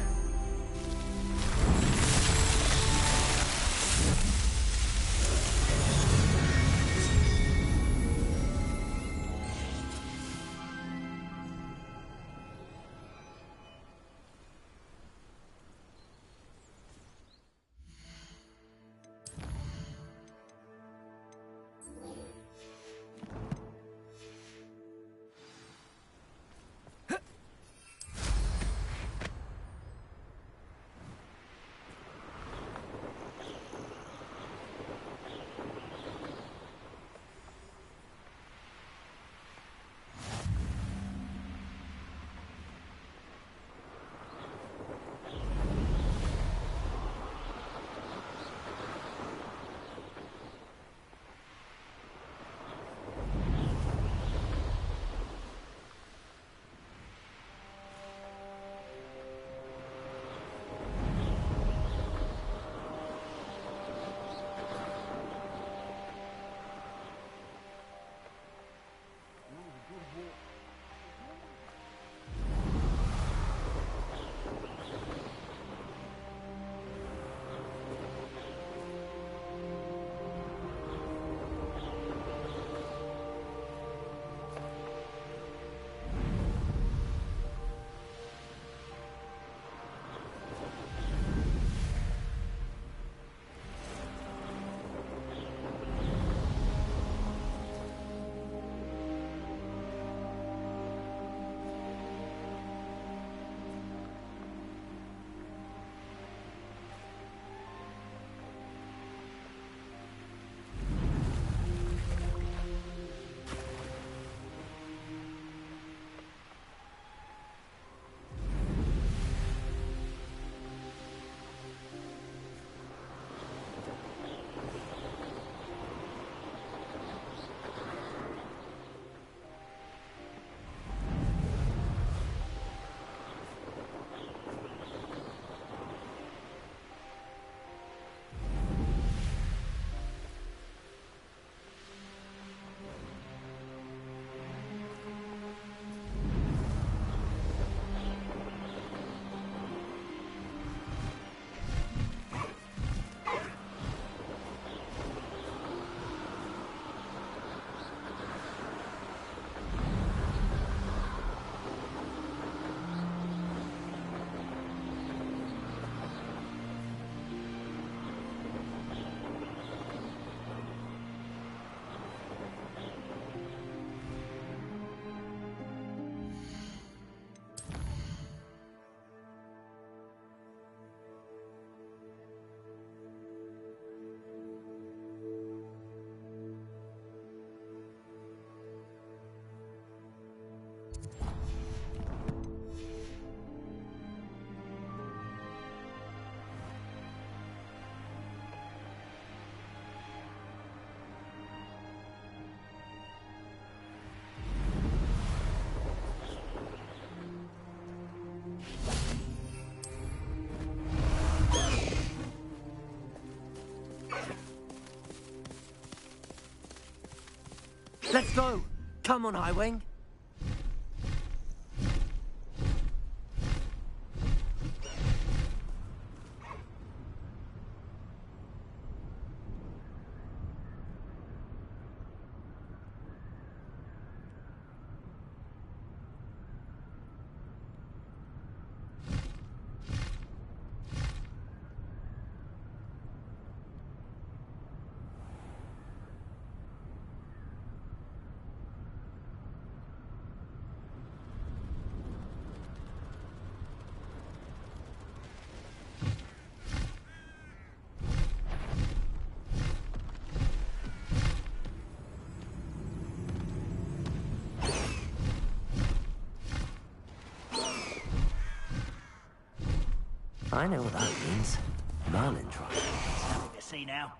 Let's go! Come on, Highwing. I know what that means. Merlin tried. Nothing to see now.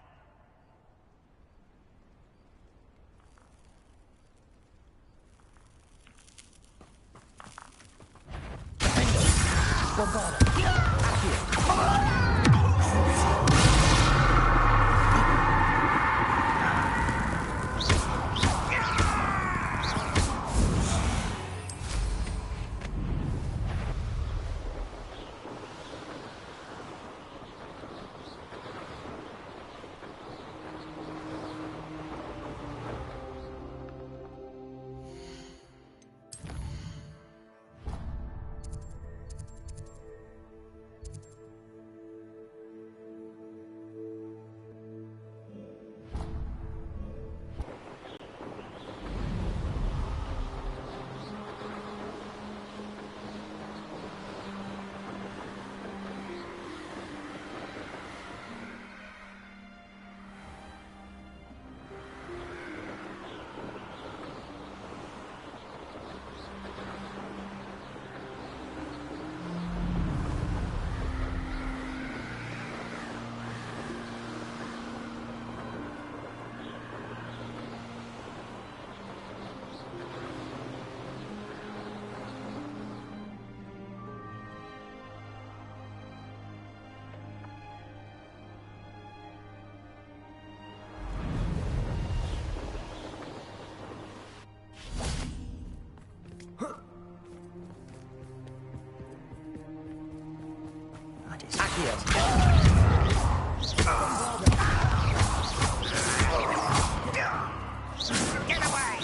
Get away!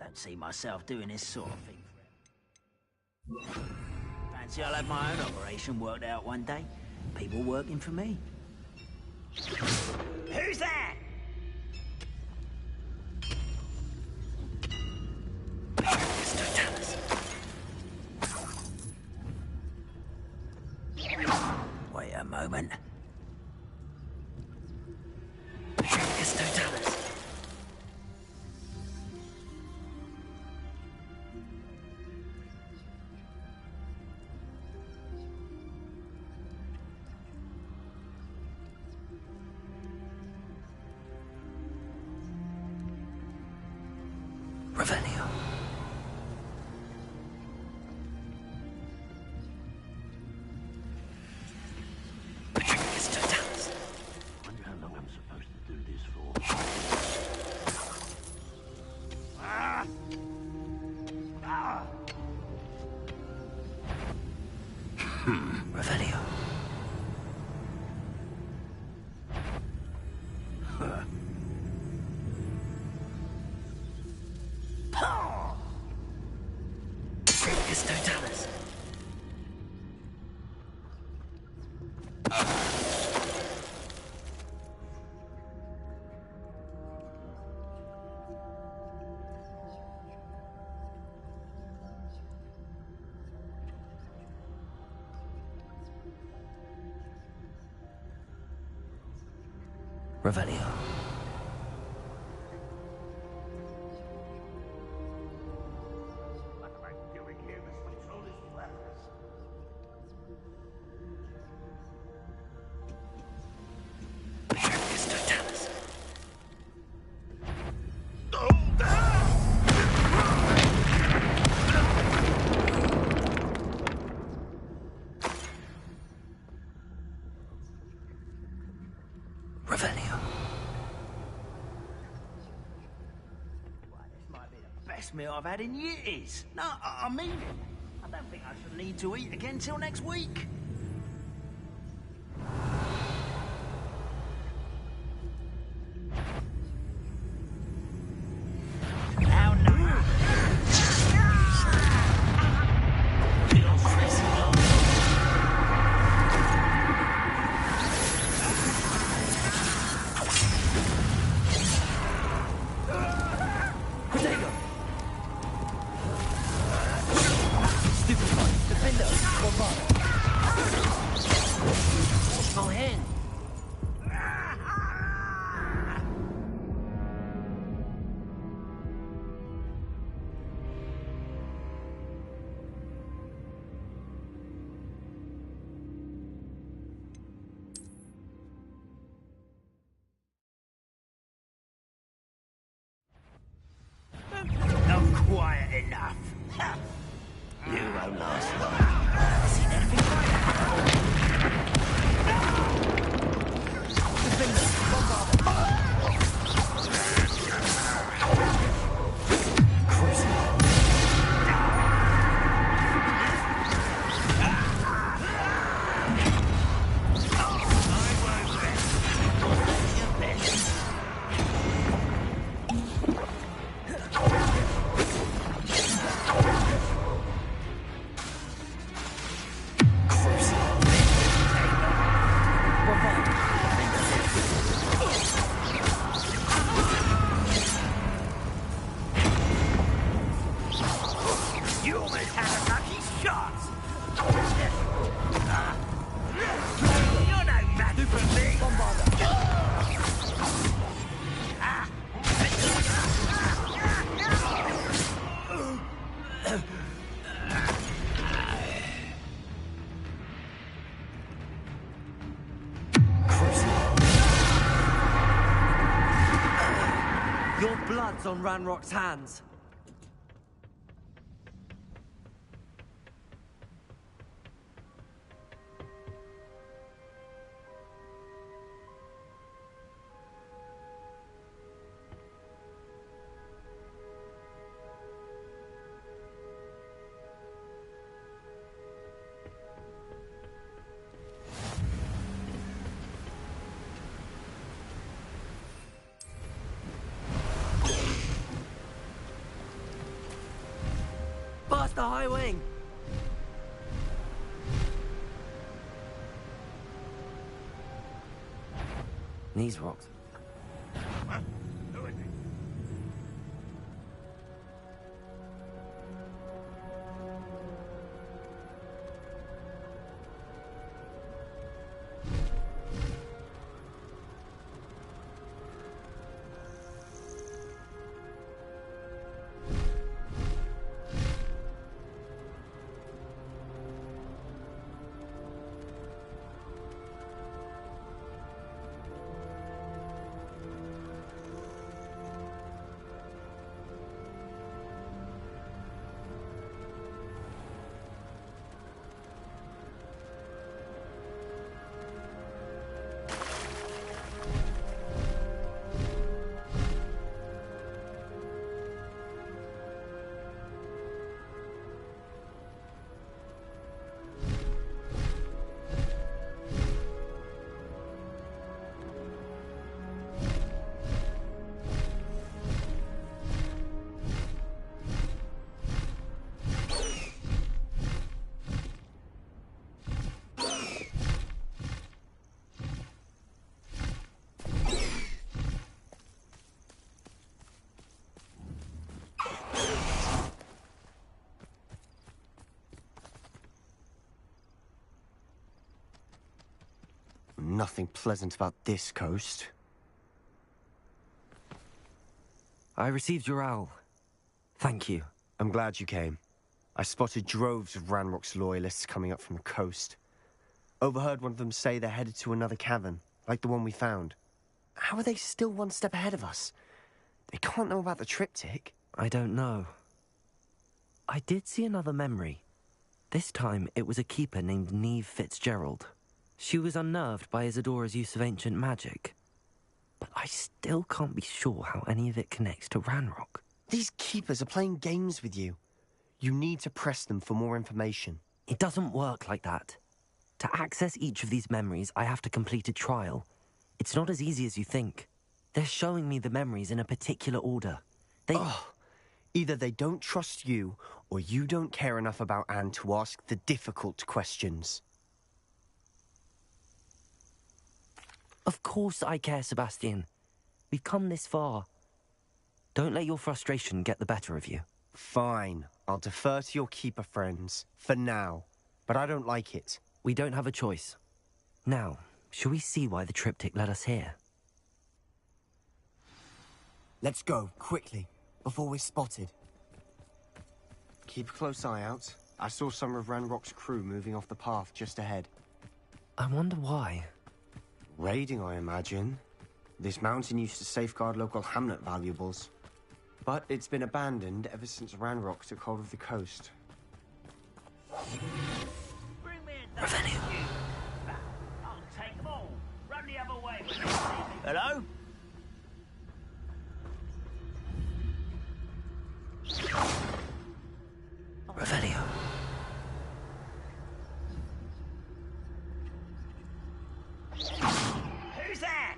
Don't see myself doing this sort of thing. Fancy I'll have my own operation worked out one day. People working for me. Who's that? Wait a moment. Revelio. Wonder how long I'm supposed to do this for. Ah! Ah! Revelio. Revelio. Best meal I've had in years. No, I mean it. I don't think I shall need to eat again till next week. Not quiet enough. You won't last long. Seen anything like Your blood's on Ranrock's hands. Bust the high wing! These rocks. Nothing pleasant about this coast. I received your owl. Thank you. I'm glad you came. I spotted droves of Ranrock's loyalists coming up from the coast. Overheard one of them say they're headed to another cavern, like the one we found. How are they still one step ahead of us? They can't know about the triptych. I don't know. I did see another memory. This time, it was a keeper named Neve Fitzgerald. She was unnerved by Isadora's use of ancient magic. But I still can't be sure how any of it connects to Ranrock. These keepers are playing games with you. You need to press them for more information. It doesn't work like that. To access each of these memories, I have to complete a trial. It's not as easy as you think. They're showing me the memories in a particular order. Either they don't trust you, or you don't care enough about Anne to ask the difficult questions. Of course I care, Sebastian. We've come this far. Don't let your frustration get the better of you. Fine. I'll defer to your keeper friends, for now. But I don't like it. We don't have a choice. Now, shall we see why the triptych led us here? Let's go, quickly, before we're spotted. Keep a close eye out. I saw some of Ranrock's crew moving off the path just ahead. I wonder why. Raiding, I imagine. This mountain used to safeguard local hamlet valuables. But it's been abandoned ever since Ranrock took hold of the coast. Revelio. I'll take them all. Run the other way when they see me. Hello? Revelio. Who's that?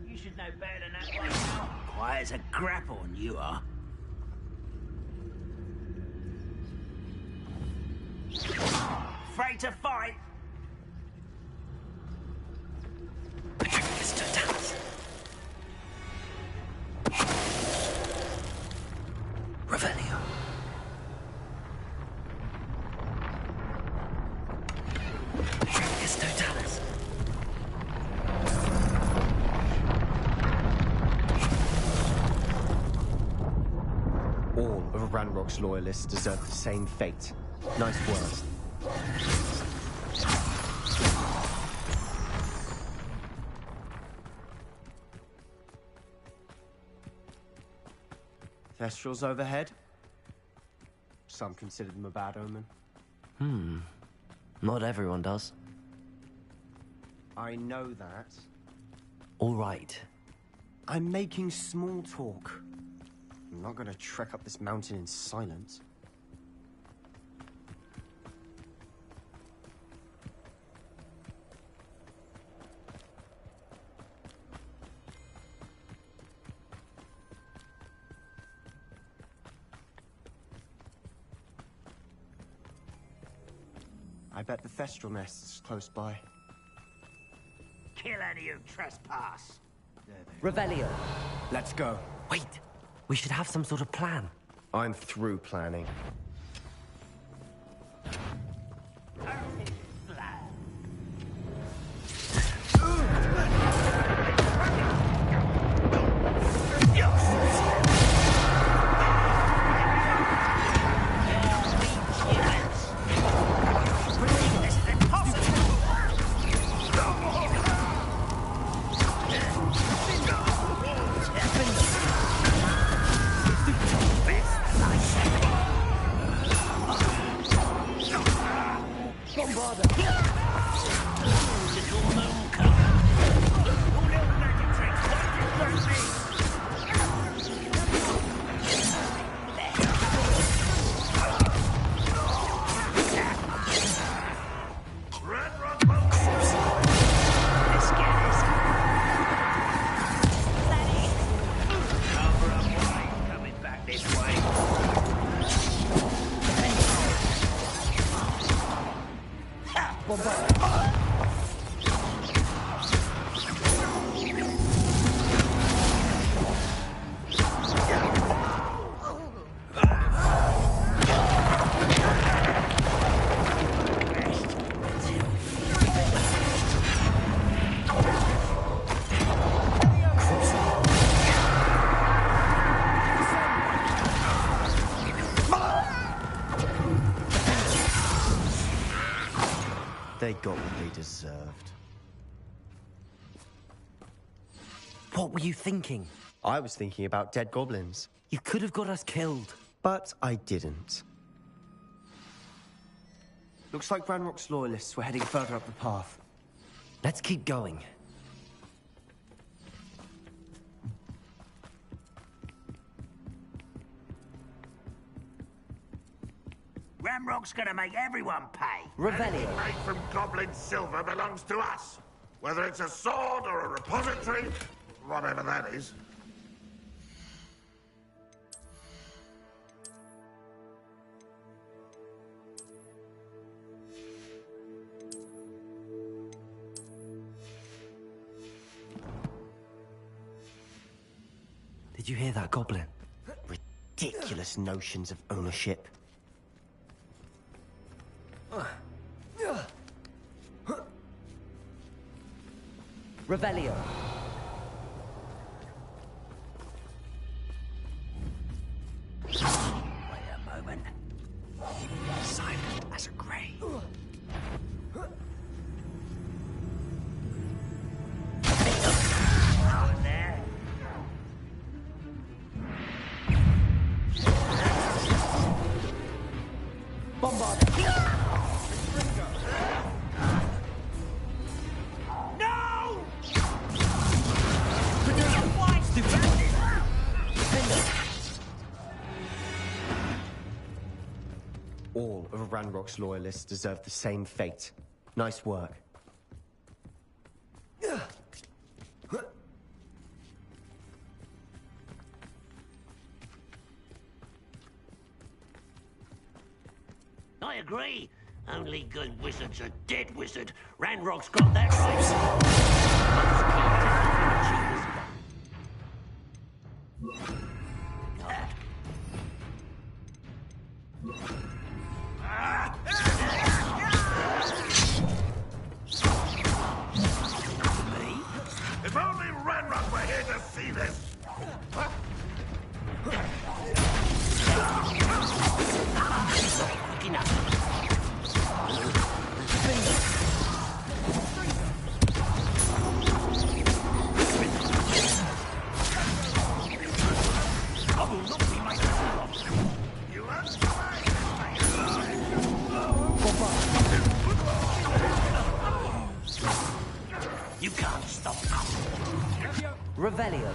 You should know better than that by now. Quiet as a grapple, you are. Afraid to fight? Revelio. Totalis. All of Ranrock's loyalists deserve the same fate. Nice words. Thestrals overhead? Some consider them a bad omen. Not everyone does. I know that. All right. I'm making small talk. I'm not gonna trek up this mountain in silence. I bet the Thestral nest's close by. Kill any who trespass. Revelio. Let's go. Wait. We should have some sort of plan. I'm through planning. They got what they deserved. What were you thinking? I was thinking about dead goblins. You could have got us killed. But I didn't. Looks like Ranrock's loyalists were heading further up the path. Let's keep going. Ramrock's gonna make everyone pay. Anything made from goblin silver belongs to us. Whether it's a sword or a repository, whatever that is. Did you hear that, Goblin? Ridiculous notions of ownership. Revelio. Wait a moment. Silent as a grave. All of Ranrock's loyalists deserve the same fate. Nice work. I agree. Only good wizard's a dead wizard. Ranrock's got that If only Ranrock were here to see this! You can't stop Revelio.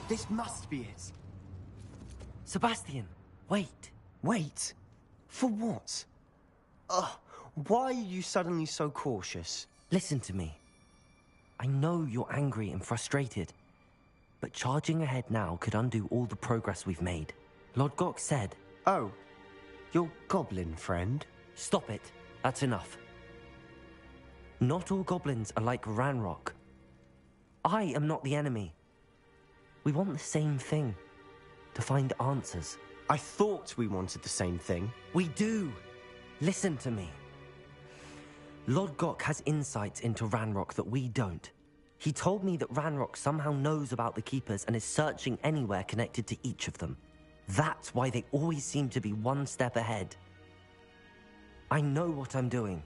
This must be it. Sebastian, wait. Wait? For what? Why are you suddenly so cautious? Listen to me. I know you're angry and frustrated, but charging ahead now could undo all the progress we've made. Lodgok said... Oh, your goblin friend? Stop it. That's enough. Not all goblins are like Ranrock. I am not the enemy. We want the same thing. To find answers. I thought we wanted the same thing. We do. Listen to me. Lodgok has insights into Ranrock that we don't. He told me that Ranrock somehow knows about the Keepers and is searching anywhere connected to each of them. That's why they always seem to be one step ahead. I know what I'm doing.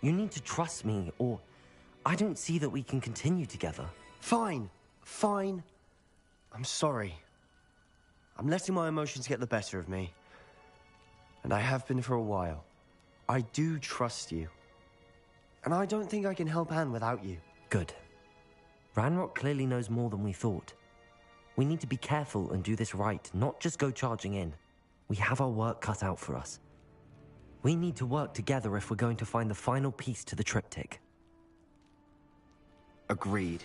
You need to trust me, or I don't see that we can continue together. Fine. Fine. I'm sorry. I'm letting my emotions get the better of me. And I have been for a while. I do trust you. And I don't think I can help Anne without you. Good. Ranrock clearly knows more than we thought. We need to be careful and do this right, not just go charging in. We have our work cut out for us. We need to work together if we're going to find the final piece to the triptych. Agreed.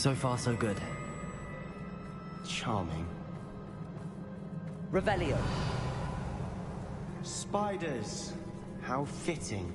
So far, so good. Charming. Revelio. Spiders. How fitting.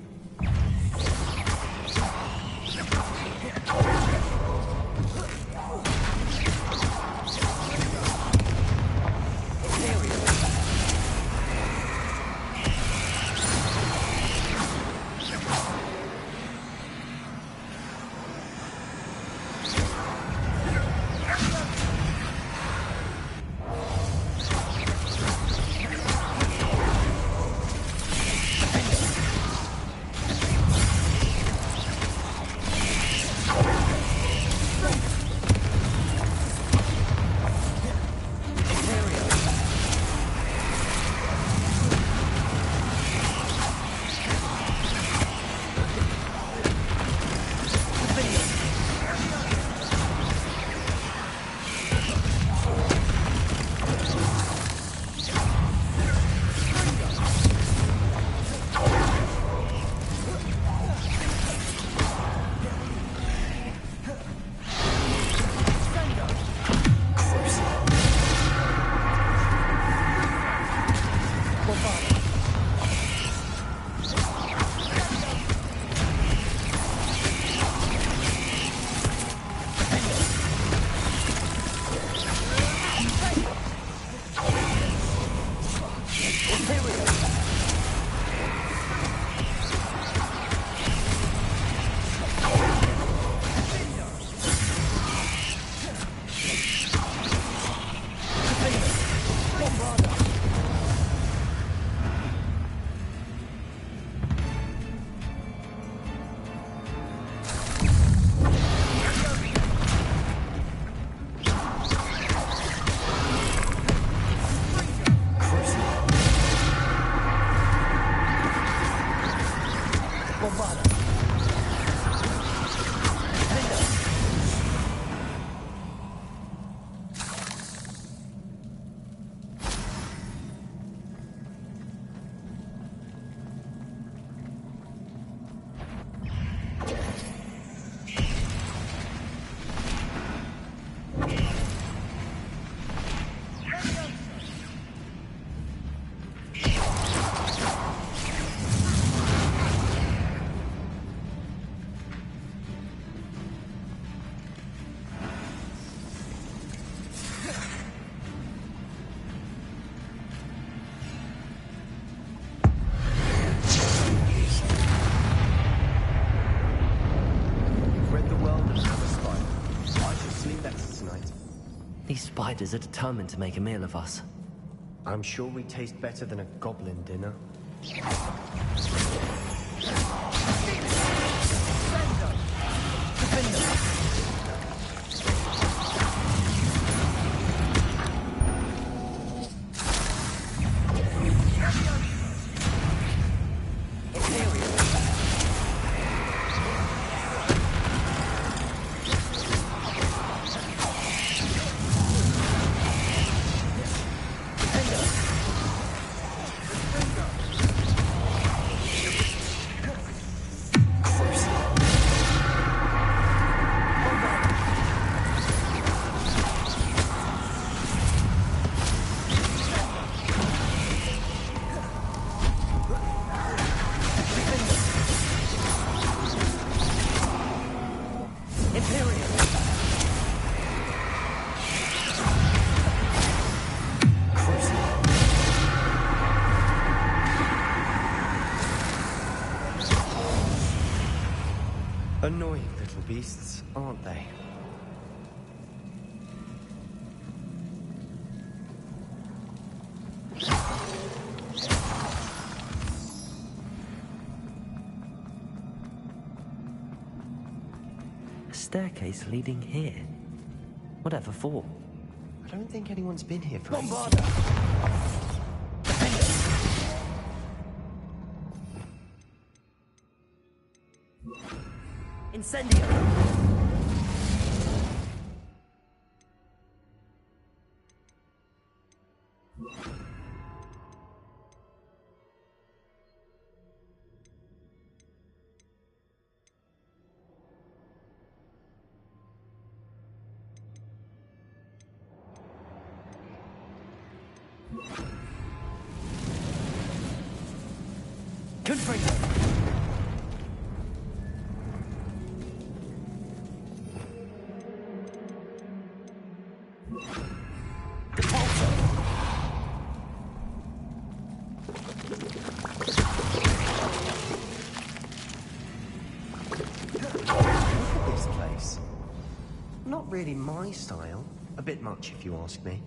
These spiders are determined to make a meal of us. I'm sure we taste better than a goblin dinner. Annoying little beasts, aren't they? A staircase leading here. Whatever for? I don't think anyone's been here for Bombarda! Incendio! This place. Not really my style. A bit much, if you ask me.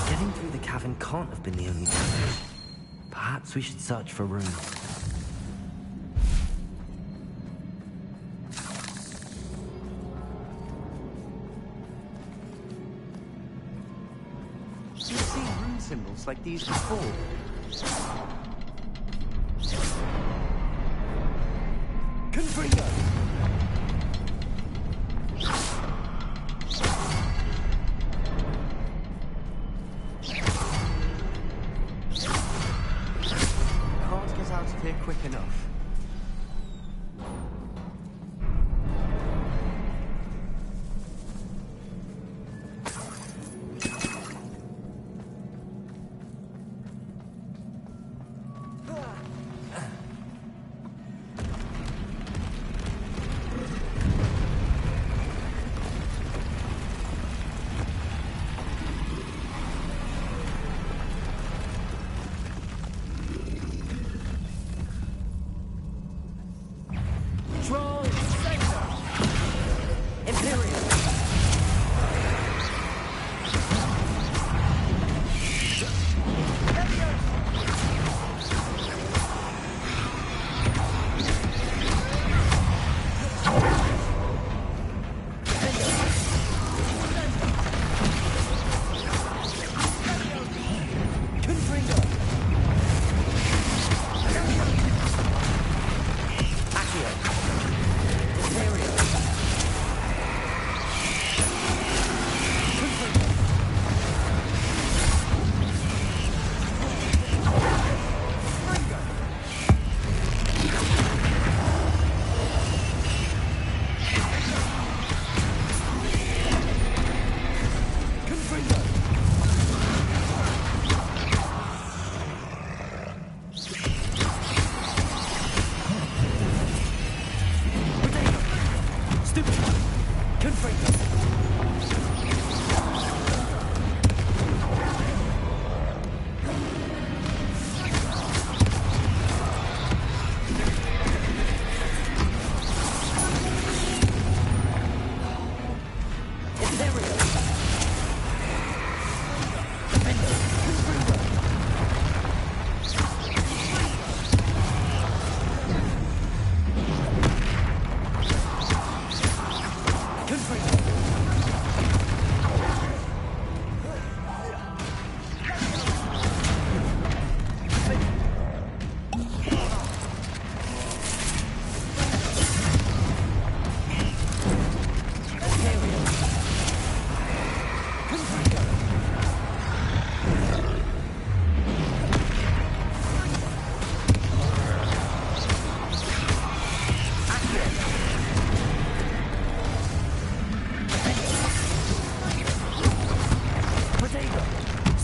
Getting through the cavern can't have been the only challenge. Perhaps we should search for rooms. You've seen rune symbols like these before. Confringo! Can't get out of here quick enough.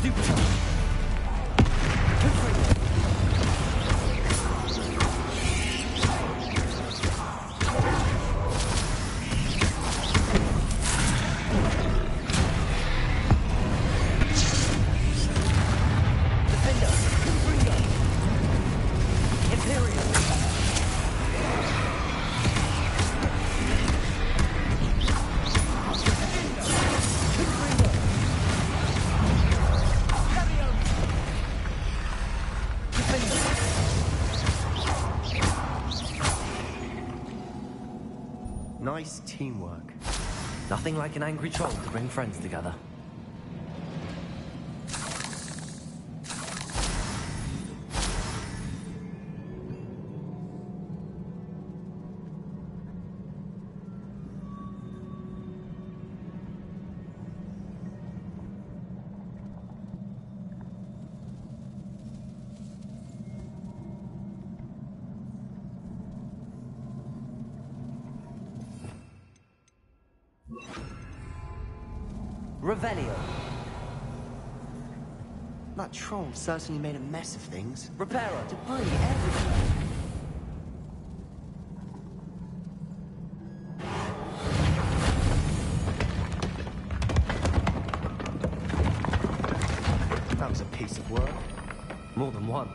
Supercharge. Nice teamwork. Nothing like an angry troll to bring friends together. Revelio. That troll certainly made a mess of things. Reparo. Debris everywhere. That was a piece of work. More than one.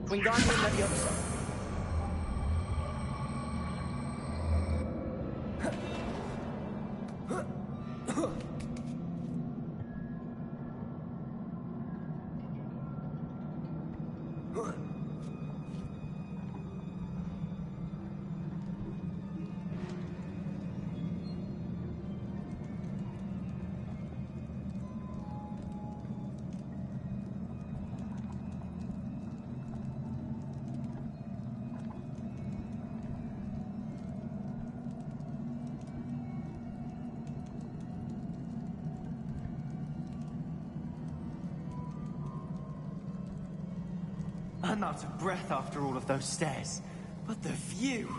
Wingardium Leviosa. I'm out of breath after all of those stairs. But the view,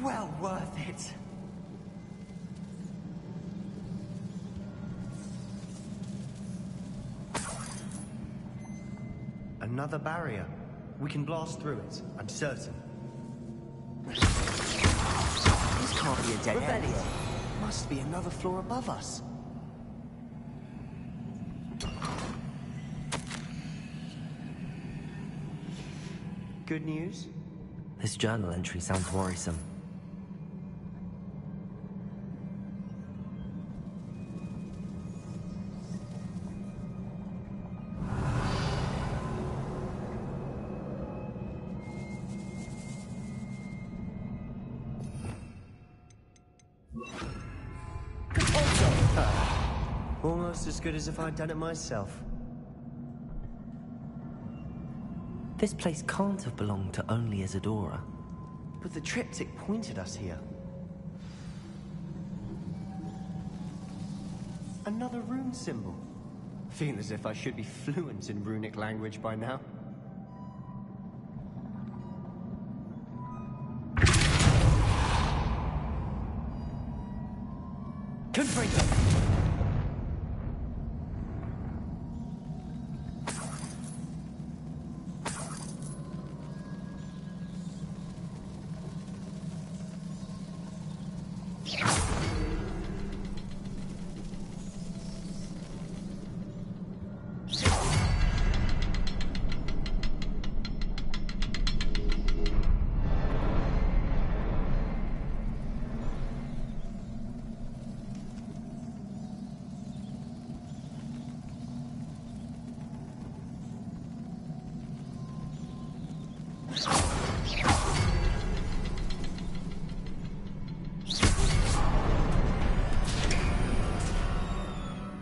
well worth it. Another barrier. We can blast through it, I'm certain. This can't be a dead end. Must be another floor above us. Good news? This journal entry sounds worrisome. Almost as good as if I'd done it myself. This place can't have belonged to only Isadora. But the triptych pointed us here. Another rune symbol. Feel as if I should be fluent in runic language by now. Confringo!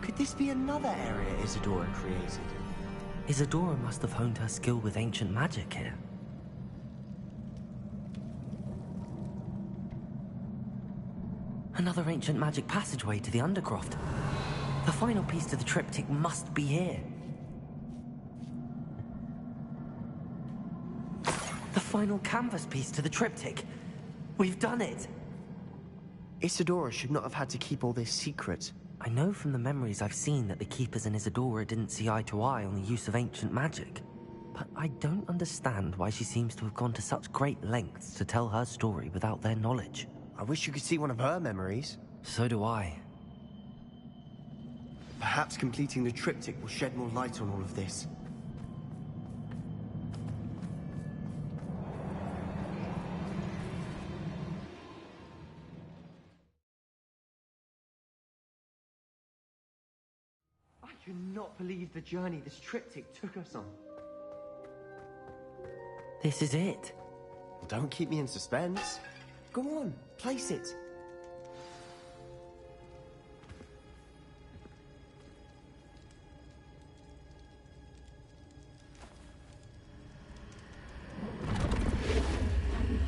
Could this be another area Isadora created? Isadora must have honed her skill with ancient magic here. Another ancient magic passageway to the Undercroft. The final piece to the triptych must be here. The final canvas piece to the triptych. We've done it! Isadora should not have had to keep all this secret. I know from the memories I've seen that the Keepers and Isadora didn't see eye to eye on the use of ancient magic. But I don't understand why she seems to have gone to such great lengths to tell her story without their knowledge. I wish you could see one of her memories. So do I. Perhaps completing the triptych will shed more light on all of this. I cannot believe the journey this triptych took us on. This is it. Well, don't keep me in suspense. Go on, place it.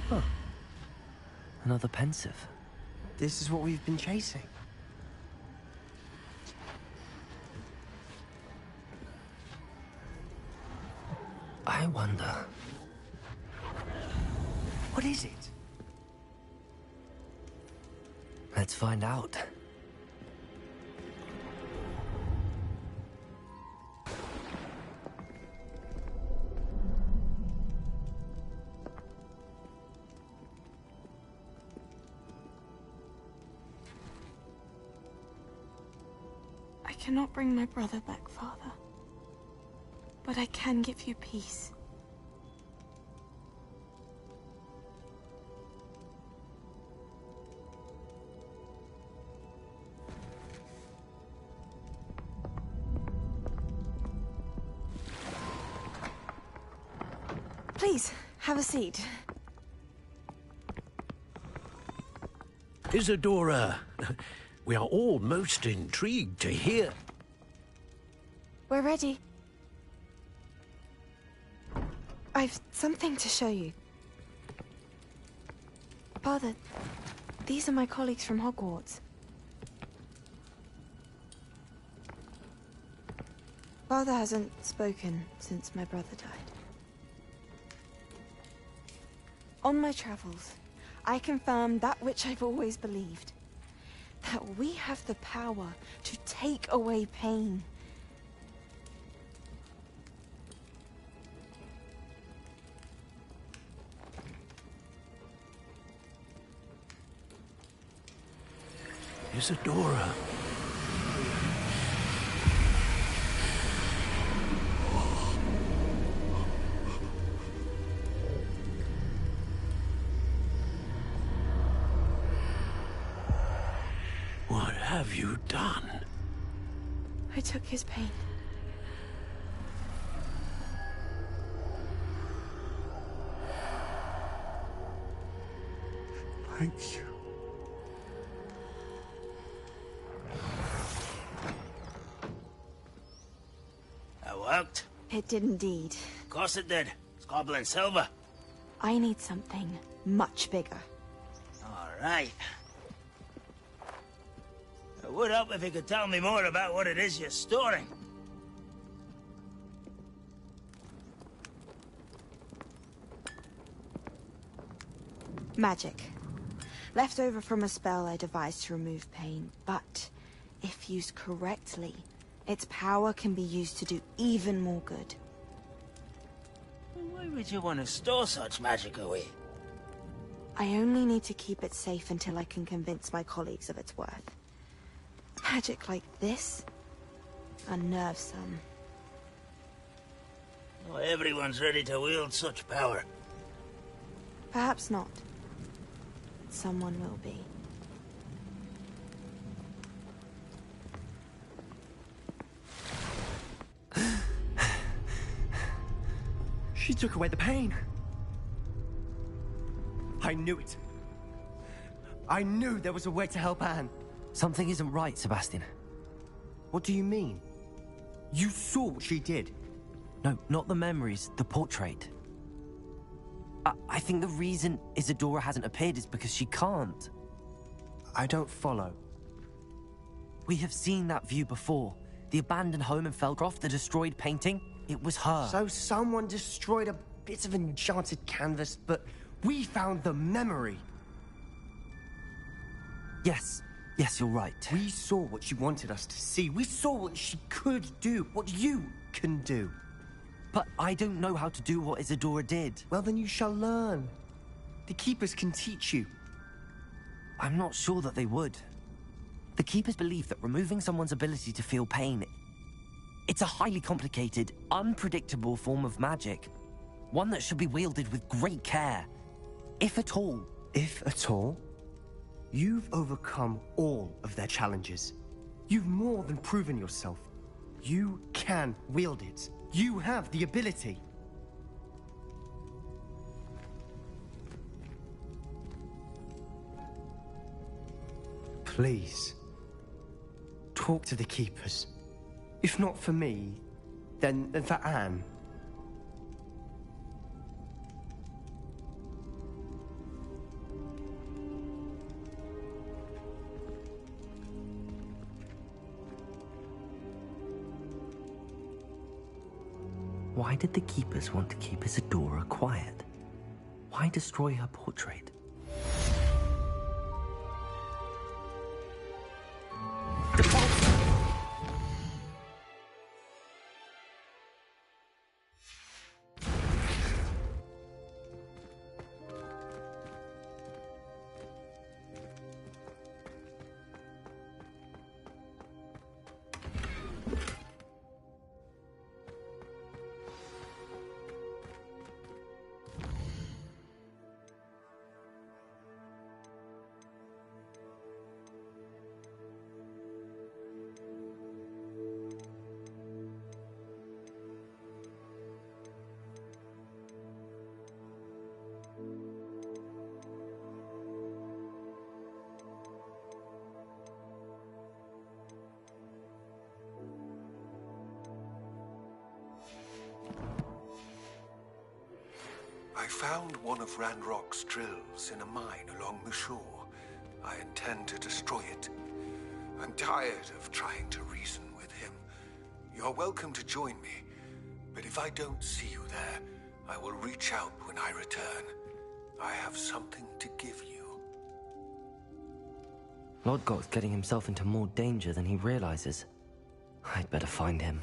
Huh. Another pensive. This is what we've been chasing. I wonder... What is it? Let's find out. I cannot bring my brother back, Father. But I can give you peace. Please, have a seat. Isadora, we are all most intrigued to hear. We're ready. I've something to show you. Father, these are my colleagues from Hogwarts. Father hasn't spoken since my brother died. On my travels, I confirmed that which I've always believed. That we have the power to take away pain. Isadora. What have you done? I took his pain. Thank you. That worked? It did indeed. Of course it did. It's goblin silver. I need something much bigger. All right. It would help if you could tell me more about what it is you're storing. Magic. Left over from a spell I devised to remove pain, but if used correctly, its power can be used to do even more good. Why would you want to store such magic away? I only need to keep it safe until I can convince my colleagues of its worth. Magic like this unnerves some. Not everyone's ready to wield such power. Perhaps not. Someone will be. She took away the pain. I knew it. I knew there was a way to help Anne. Something isn't right, Sebastian. What do you mean? You saw what she did. No, not the memories, the portrait. I think the reason Isadora hasn't appeared is because she can't. I don't follow. We have seen that view before. The abandoned home in Feldcroft, the destroyed painting, it was her. So someone destroyed a bit of enchanted canvas, but we found the memory. Yes, you're right. We saw what she wanted us to see. We saw what she could do, what you can do. But I don't know how to do what Isadora did. Well, then you shall learn. The Keepers can teach you. I'm not sure that they would. The Keepers believe that removing someone's ability to feel pain, it's a highly complicated, unpredictable form of magic. One that should be wielded with great care. If at all. If at all? You've overcome all of their challenges. You've more than proven yourself. You can wield it. You have the ability. Please, talk to the Keepers. If not for me, then for Anne. Why did the Keepers want to keep Isadora quiet? Why destroy her portrait? I found one of Ranrock's drills in a mine along the shore. I intend to destroy it. I'm tired of trying to reason with him. You're welcome to join me, but if I don't see you there, I will reach out when I return. I have something to give you. Lodgok's getting himself into more danger than he realizes. I'd better find him.